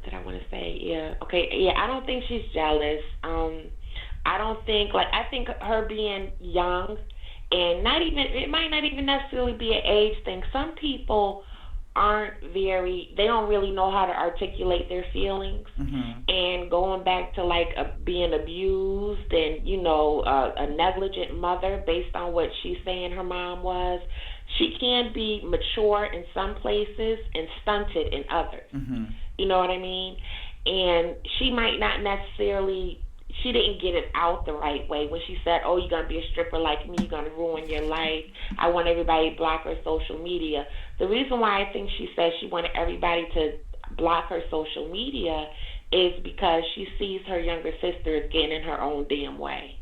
Speaker 15: did I want to say? Yeah. Okay. Yeah, I don't think she's jealous. I don't think, I think her being young, and it might not even necessarily be an age thing. Some people they don't really know how to articulate their feelings.
Speaker 2: Mm-hmm.
Speaker 15: And going back to being abused and, a negligent mother based on what she's saying her mom was, she can be mature in some places and stunted in others.
Speaker 2: Mm-hmm.
Speaker 15: You know what I mean? And she might not necessarily, she didn't get it out the right way when she said, oh, you're going to be a stripper like me, you're going to ruin your life. I want everybody to block her social media. The reason why I think she said she wanted everybody to block her social media is because she sees her younger sister as getting in her own damn way.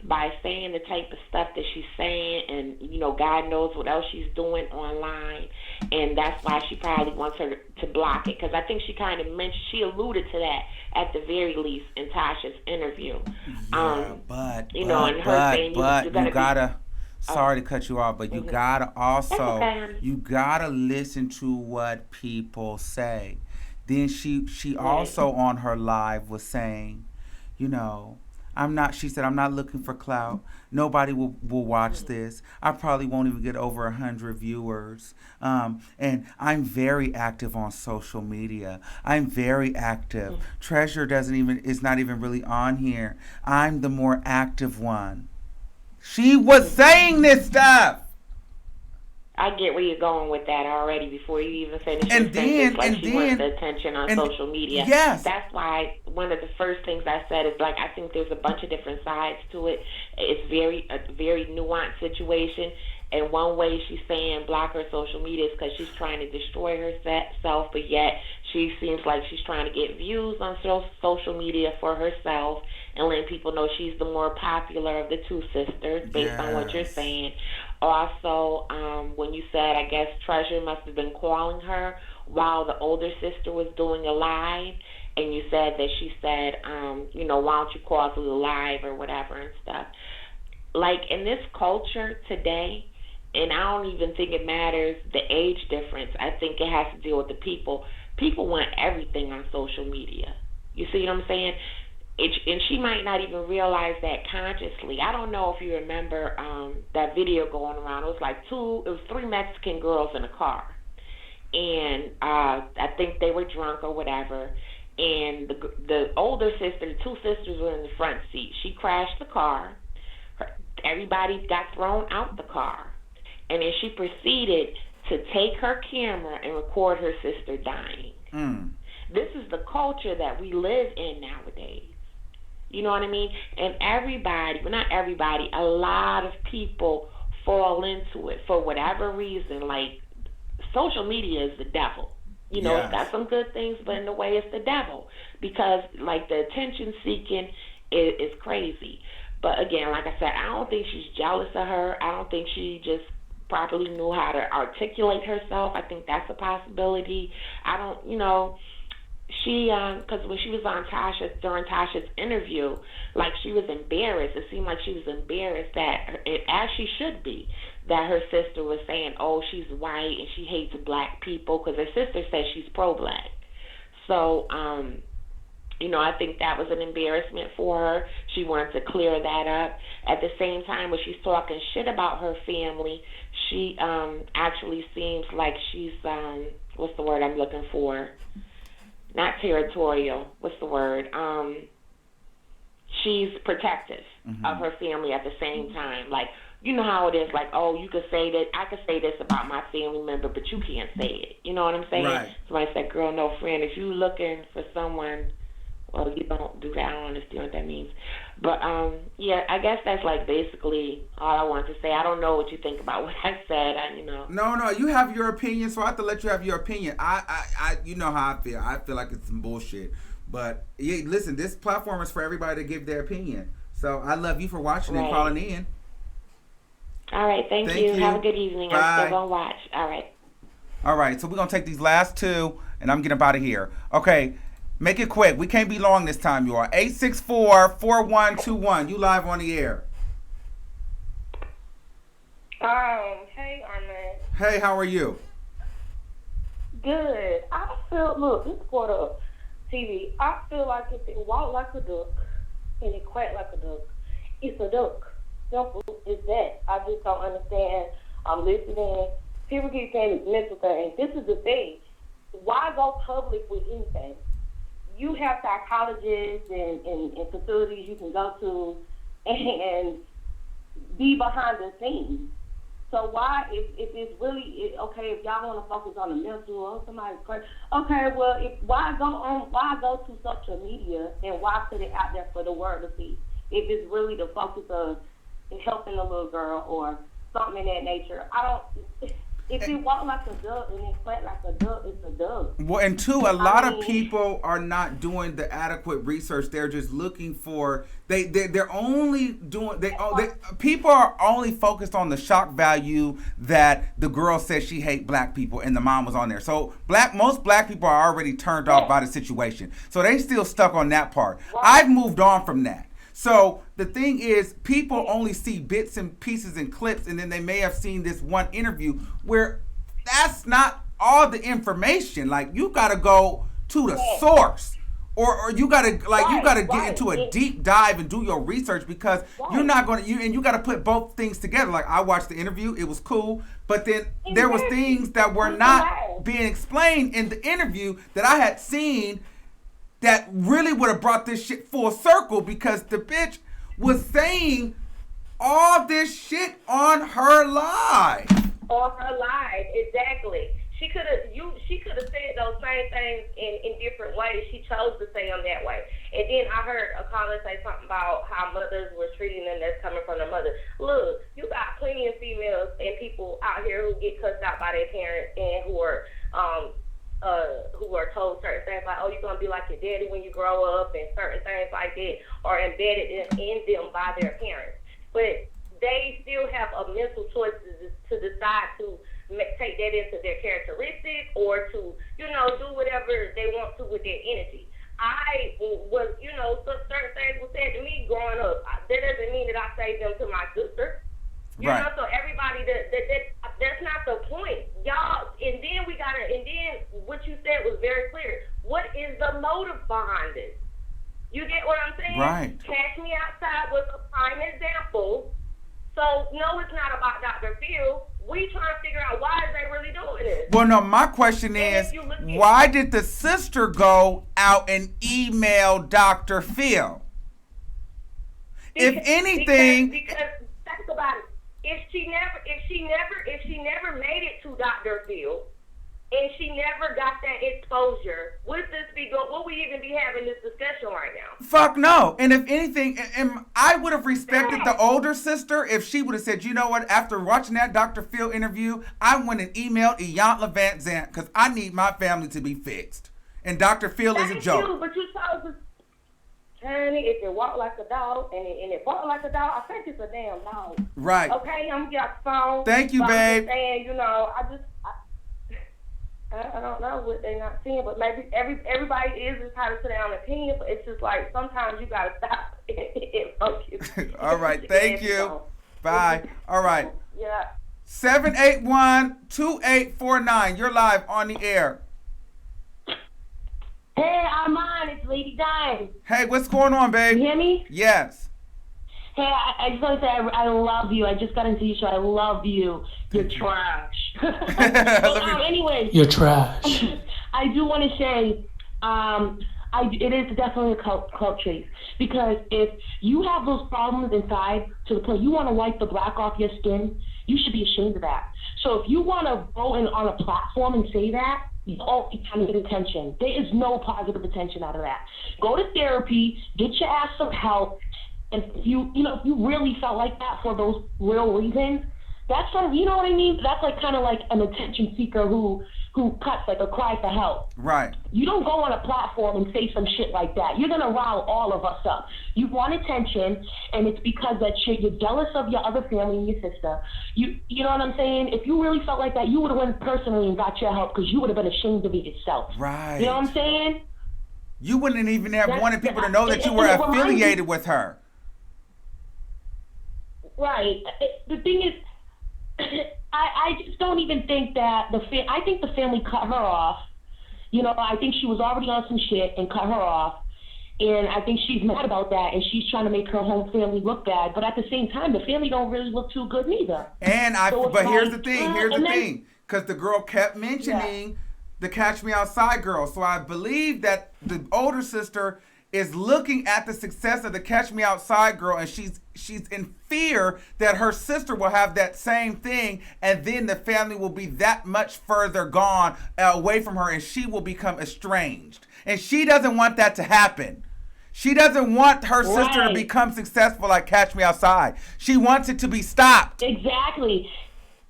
Speaker 15: By saying the type of stuff that she's saying, and, God knows what else she's doing online, and that's why she probably wants her to block it, because I think she kind of mentioned, she alluded to that at the very least in Tasha's interview.
Speaker 2: Yeah, but you gotta, sorry to cut you off, but you gotta also, you gotta listen to what people say. Then she also on her live was saying, She said, I'm not looking for clout. Nobody will watch this. I probably won't even get over 100 viewers. And I'm very active on social media. I'm very active. Treasure is not even really on here. I'm the more active one. She was saying this stuff.
Speaker 15: I get where you're going with that already before you even finish your
Speaker 2: And
Speaker 15: sentence.
Speaker 2: then-
Speaker 15: Like
Speaker 2: and
Speaker 15: she
Speaker 2: then-
Speaker 15: wants the attention on
Speaker 2: and-
Speaker 15: social media.
Speaker 2: yes.
Speaker 15: That's why one of the first things I said is like I think there's a bunch of different sides to it. It's a very nuanced situation. And one way she's saying block her social media is because she's trying to destroy herself, but yet she seems like she's trying to get views on social media for herself and letting people know she's the more popular of the two sisters based on what you're saying. Also, when you said, I guess Treasure must have been calling her while the older sister was doing a live, and you said that she said, why don't you call through the live or whatever and stuff. Like in this culture today, and I don't even think it matters the age difference. I think it has to deal with the people. People want everything on social media. You see what I'm saying? And she might not even realize that consciously. I don't know if you remember that video going around. It was 3 Mexican girls in a car. And I think they were drunk or whatever. And the older sister, the 2 sisters were in the front seat. She crashed the car. Everybody got thrown out the car. And then she proceeded to take her camera and record her sister dying. This is the culture that we live in nowadays. You know what I mean? And everybody, well, not everybody, a lot of people fall into it for whatever reason. Like, social media is the devil. You know, It's got some good things, but in a way it's the devil. Because, like, the attention seeking is crazy. But again, like I said, I don't think she's jealous of her. I don't think she just properly knew how to articulate herself. I think that's a possibility. I don't, she, because when she was on during Tasha's interview, like she was embarrassed. It seemed like she was embarrassed that, as she should be, that her sister was saying, oh, she's white and she hates black people, because her sister says she's pro-black. So, I think that was an embarrassment for her. She wanted to clear that up. At the same time, when she's talking shit about her family, she actually seems like she's, what's the word I'm looking for? Not territorial. What's the word? She's protective of her family at the same time. Like, you know how it is, like, oh, you could say that, I could say this about my family member, but you can't say it. You know what I'm saying?
Speaker 2: Right.
Speaker 15: Somebody said, girl, no friend. If you're looking for someone, well, you don't do that. I don't understand what that means. But, I guess that's, like, basically all I wanted to say. I don't know what you think about what I said.
Speaker 2: No, you have your opinion, so I have to let you have your opinion. I you know how I feel. I feel like it's some bullshit. But, listen, this platform is for everybody to give their opinion. So I love you for watching and calling in.
Speaker 15: All right, thank you. Have a good evening.
Speaker 2: Bye.
Speaker 15: I'm still going to watch. All right,
Speaker 2: so we're going to take these last 2, and I'm getting up out of here. Okay. Make it quick. We can't be long this time, you are. 864-4121. You live on the air.
Speaker 10: Hey, Armand.
Speaker 2: Hey, how are you?
Speaker 10: Good. I feel, look, this is for the TV. I feel like if it walk like a duck and it quack like a duck, it's a duck. Simple as that. I just don't understand. I'm listening. People keep saying it's mental thing. This is the thing. Why go public with anything? You have psychologists and facilities you can go to and be behind the scenes. So why, if it's really, okay, if y'all want to focus on the mental or somebody's crazy, okay, well, why go to social media and why put it out there for the world to see? If it's really the focus of helping a little girl or something in that nature. If it walk like a duck and it quack like a duck, it's a duck.
Speaker 2: Well, and 2, a lot of people are not doing the adequate research. They're just looking for they're only doing people are only focused on the shock value that the girl said she hate black people and the mom was on there. So most black people are already turned off by the situation. So they still stuck on that part. I've moved on from that. So the thing is, people only see bits and pieces and clips, and then they may have seen this one interview where that's not all the information. Like, you got to go to the source. Or you gotta get into a deep dive and do your research because you're not gonna you gotta put both things together. Like I watched the interview, it was cool, but then there was things that were not being explained in the interview that I had seen that really would have brought this shit full circle because the bitch was saying all this shit on her live.
Speaker 9: On her live, exactly. She could have said those same things in different ways. She chose to say them that way. And then I heard a caller say something about how mothers were treating them that's coming from their mother. Look, you got plenty of females and people out here who get cussed out by their parents and who are told certain things like, oh, you're gonna be like your daddy when you grow up, and certain things like that are embedded in them by their parents. But they still have a mental choice to decide to take that into their characteristics or to, do whatever they want to with their energy. I was, certain things were said to me growing up. That doesn't mean that I say them to my sister. You know, so everybody, that's not the point. Y'all, and then what you said was very clear. What is the motive behind it? You get what I'm saying?
Speaker 2: Right.
Speaker 9: Cash Me Outside was a prime example. So, no, it's not about Dr. Phil. We trying to figure out why is they really doing this.
Speaker 2: Well, no, my question is, why did the sister go out and email Dr. Phil? Because think
Speaker 9: about it. If she never made it to Dr. Phil, and she never got that exposure, what we even be having this discussion right now?
Speaker 2: Fuck no. And if anything, and I would have respected the older sister if she would have said, you know what, after watching that Dr. Phil interview, I went and emailed Iant Levant Zant because I need my family to be fixed. And Dr. Phil is a joke.
Speaker 9: But you chose to, honey, if it walk like a dog and it walk like a dog, I think it's a damn dog.
Speaker 2: Right.
Speaker 9: Okay, I'm gonna get off the phone.
Speaker 2: Thank you, babe.
Speaker 9: And I don't know what they're not seeing, but maybe everybody is entitled to their own opinion, but it's just like sometimes you gotta stop and focus.
Speaker 2: All right, thank you. Bye. All right.
Speaker 9: Yeah.
Speaker 2: 781-2849. You're live on the air.
Speaker 16: Hey, Armand, it's Lady Dime.
Speaker 2: Hey, what's going on, babe?
Speaker 16: You hear me?
Speaker 2: Yes.
Speaker 16: Hey, I just want to say I love you. I just got into your show. I love you. You're trash. Anyways.
Speaker 6: You're trash.
Speaker 16: I do want to say, it is definitely a cult chase. Because if you have those problems inside to the point you want to wipe the black off your skin, you should be ashamed of that. So if you want to go in on a platform and say that, you're only trying to get attention. There is no positive attention out of that. Go to therapy, get your ass some help, and if you really felt like that for those real reasons, that's what, you know what I mean? That's like kind of like an attention seeker who cuts like a cry for help.
Speaker 2: Right.
Speaker 16: You don't go on a platform and say some shit like that. You're gonna rile all of us up. You want attention, and it's because that shit, you're jealous of your other family and your sister. You know what I'm saying? If you really felt like that, you would have went personally and got your help because you would have been ashamed of it yourself.
Speaker 2: Right.
Speaker 16: You know what I'm saying?
Speaker 2: You wouldn't even have wanted people to know that you were affiliated with her.
Speaker 16: Right. The thing is, I just don't even think that I think the family cut her off. You know, I think she was already on some shit and cut her off. And I think she's mad about that, and she's trying to make her home family look bad. But at the same time, the family don't really look too good neither.
Speaker 2: Here's the thing. Because the girl kept mentioning the Catch Me Outside girl. So I believe that the older sister is looking at the success of the Catch Me Outside girl, and she's in fear that her sister will have that same thing, and then the family will be that much further gone away from her, and she will become estranged. And she doesn't want that to happen. She doesn't want her sister to become successful like Catch Me Outside. She wants it to be stopped.
Speaker 16: Exactly.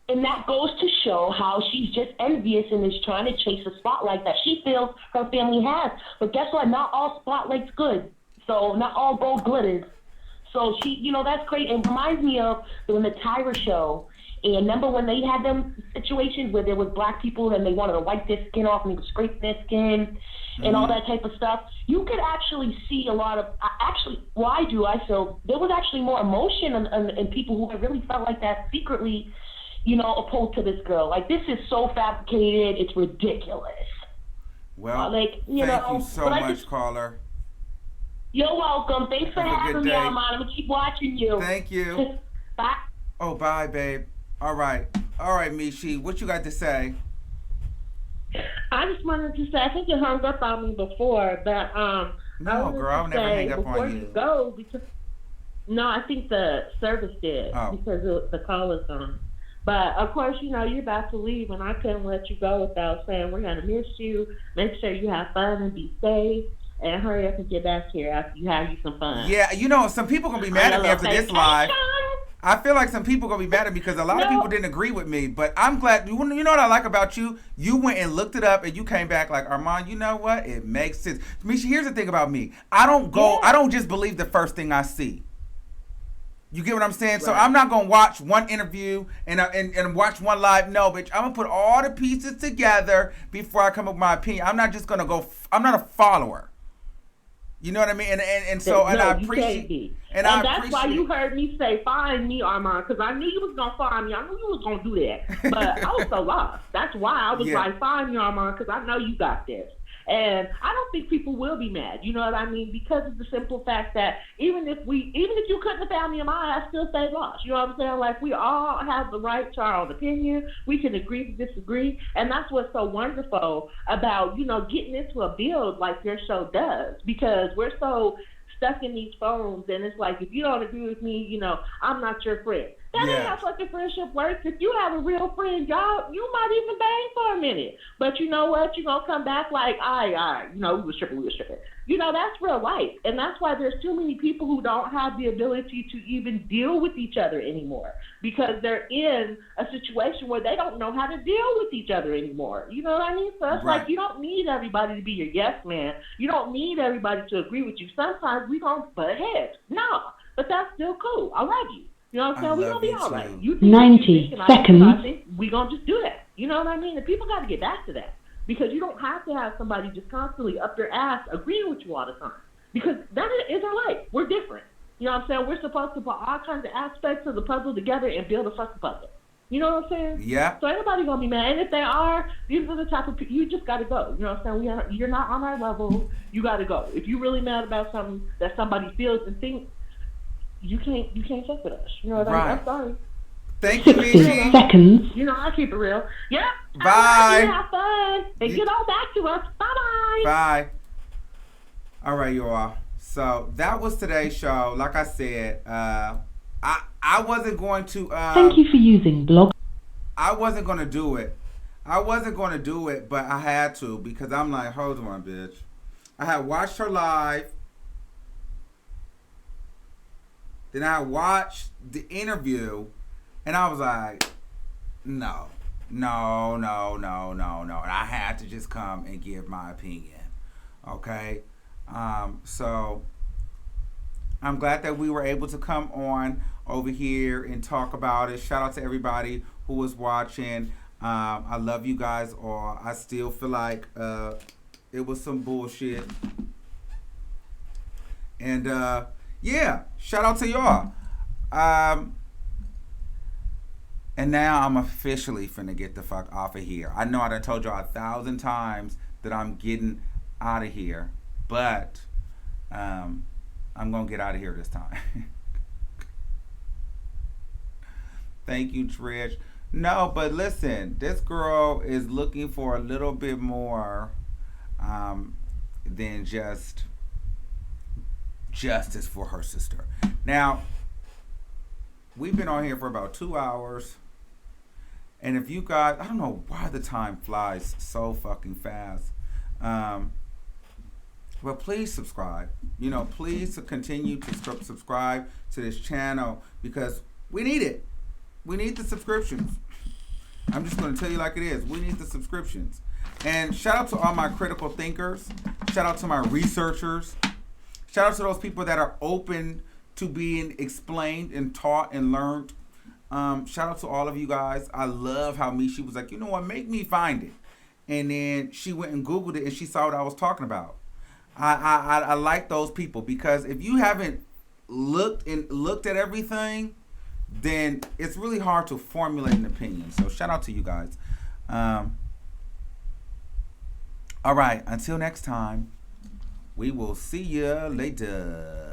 Speaker 16: And that goes to show how she's just envious and is trying to chase a spotlight that she feels her family has. But guess what? Not all spotlight's good. So not all gold glitters. So she, that's great. It reminds me of when the Tyra show. And remember when they had them situations where there was black people and they wanted to wipe their skin off and they would scrape their skin and all that type of stuff? You could actually see a lot of, I feel there was actually more emotion in people who really felt like that secretly, opposed to this girl. Like, this is so fabricated, it's ridiculous.
Speaker 2: Well,
Speaker 16: like,
Speaker 2: thank you so much, caller.
Speaker 16: You're welcome. Thanks for
Speaker 2: Have a
Speaker 16: having
Speaker 2: good
Speaker 16: me,
Speaker 2: day.
Speaker 16: Armand. I'm going to keep watching you.
Speaker 2: Thank you.
Speaker 16: Bye.
Speaker 2: Oh, bye, babe. All right, Mishi, what you got to say?
Speaker 12: I just wanted to say, I think you hung up on me before, but
Speaker 2: No, girl, I'll never hang up on you.
Speaker 12: No, I think the service did because the call is on. But of course, you're about to leave, and I couldn't let you go without saying we're gonna miss you. Make sure you have fun and be safe, and hurry up and get back here after you have some fun.
Speaker 2: Yeah, some people gonna be mad at me after this live. I feel like some people gonna be mad at me because a lot of people didn't agree with me. But I'm glad. You know what I like about you? You went and looked it up, and you came back like, Armand, you know what? It makes sense. Misha, here's the thing about me. I don't just believe the first thing I see. You get what I'm saying? Right. So I'm not gonna watch one interview and watch one live. No, bitch. I'm gonna put all the pieces together before I come up with my opinion. I'm not just gonna go. I'm not a follower. You know what I mean? I appreciate. And
Speaker 12: that's why you heard me say, "Find me, Armand," because I knew you was gonna find me. I knew you was gonna do that, but I was so lost. That's why I was like, "Find me, Armand," because I know you got this. And I don't think people will be mad, you know what I mean? Because of the simple fact that even if you couldn't have found me in my I still say lost. You know what I'm saying? Like, we all have the right to our own opinion. We can agree to disagree. And that's what's so wonderful about, getting into a build like your show does. Because we're so stuck in these phones, and it's like, if you don't agree with me, I'm not your friend. That ain't how fucking friendship works. If you have a real friend, y'all, you might even bang for a minute. But you know what? You're going to come back like, all right, we was tripping. That's real life. And that's why there's too many people who don't have the ability to even deal with each other anymore because they're in a situation where they don't know how to deal with each other anymore. You know what I mean? So it's like, you don't need everybody to be your yes man. You don't need everybody to agree with you. Sometimes we don't butt heads. No, but that's still cool. I love you. You know what I'm saying? We're going to be all right. You think
Speaker 6: 90 seconds.
Speaker 12: I think we're going to just do that. You know what I mean? And people got to get back to that. Because you don't have to have somebody just constantly up their ass agreeing with you all the time. Because that is our life. We're different. You know what I'm saying? We're supposed to put all kinds of aspects of the puzzle together and build a fucking puzzle. You know what I'm saying?
Speaker 2: Yeah.
Speaker 12: So everybody's going to be mad. And if they are, these are the type of people, you just got to go. You know what I'm saying? You're not on our level. You got to go. If you're really mad about something that somebody feels and thinks, you can't fuck with us. You know what I mean? I'm sorry.
Speaker 2: Thank you,
Speaker 6: 60 seconds.
Speaker 12: I keep it real. Yeah.
Speaker 2: Bye.
Speaker 12: Have fun. And get on back to us. Bye-bye.
Speaker 2: Bye. All right, you all. So that was today's show. Like I said, I wasn't going to...
Speaker 6: Thank you for using blog.
Speaker 2: I wasn't going to do it. But I had to because I'm like, hold on, bitch. I had watched her live. Then I watched the interview. And I was like, no. And I had to just come and give my opinion. Okay? So I'm glad that we were able to come on over here and talk about it. Shout out to everybody who was watching. I love you guys all. I still feel like it was some bullshit. And shout out to y'all. And now I'm officially finna get the fuck off of here. I know I done told y'all 1,000 times that I'm getting out of here. But I'm gonna get out of here this time. Thank you, Trish. No, but listen, this girl is looking for a little bit more than just justice for her sister. Now, we've been on here for about 2 hours. And if you guys, I don't know why the time flies so fucking fast. Well, please subscribe. Please continue to subscribe to this channel because we need it. We need the subscriptions. I'm just going to tell you like it is. We need the subscriptions. And shout out to all my critical thinkers. Shout out to my researchers. Shout out to those people that are open to being explained and taught and learned. Shout out to all of you guys. I love how she was like, you know what, make me find it. And then she went and Googled it and she saw what I was talking about. I like those people because if you haven't looked at everything, then it's really hard to formulate an opinion. So shout out to you guys. All right. Until next time, we will see you later.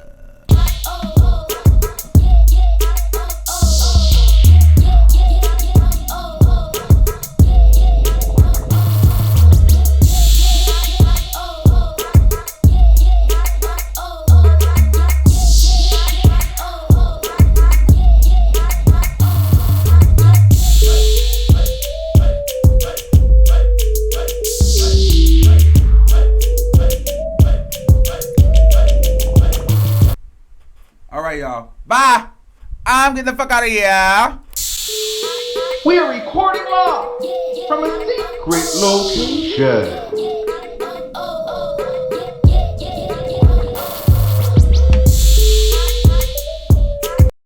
Speaker 2: All right, y'all. Bye. I'm getting the fuck out of here.
Speaker 1: We are recording live from a secret location.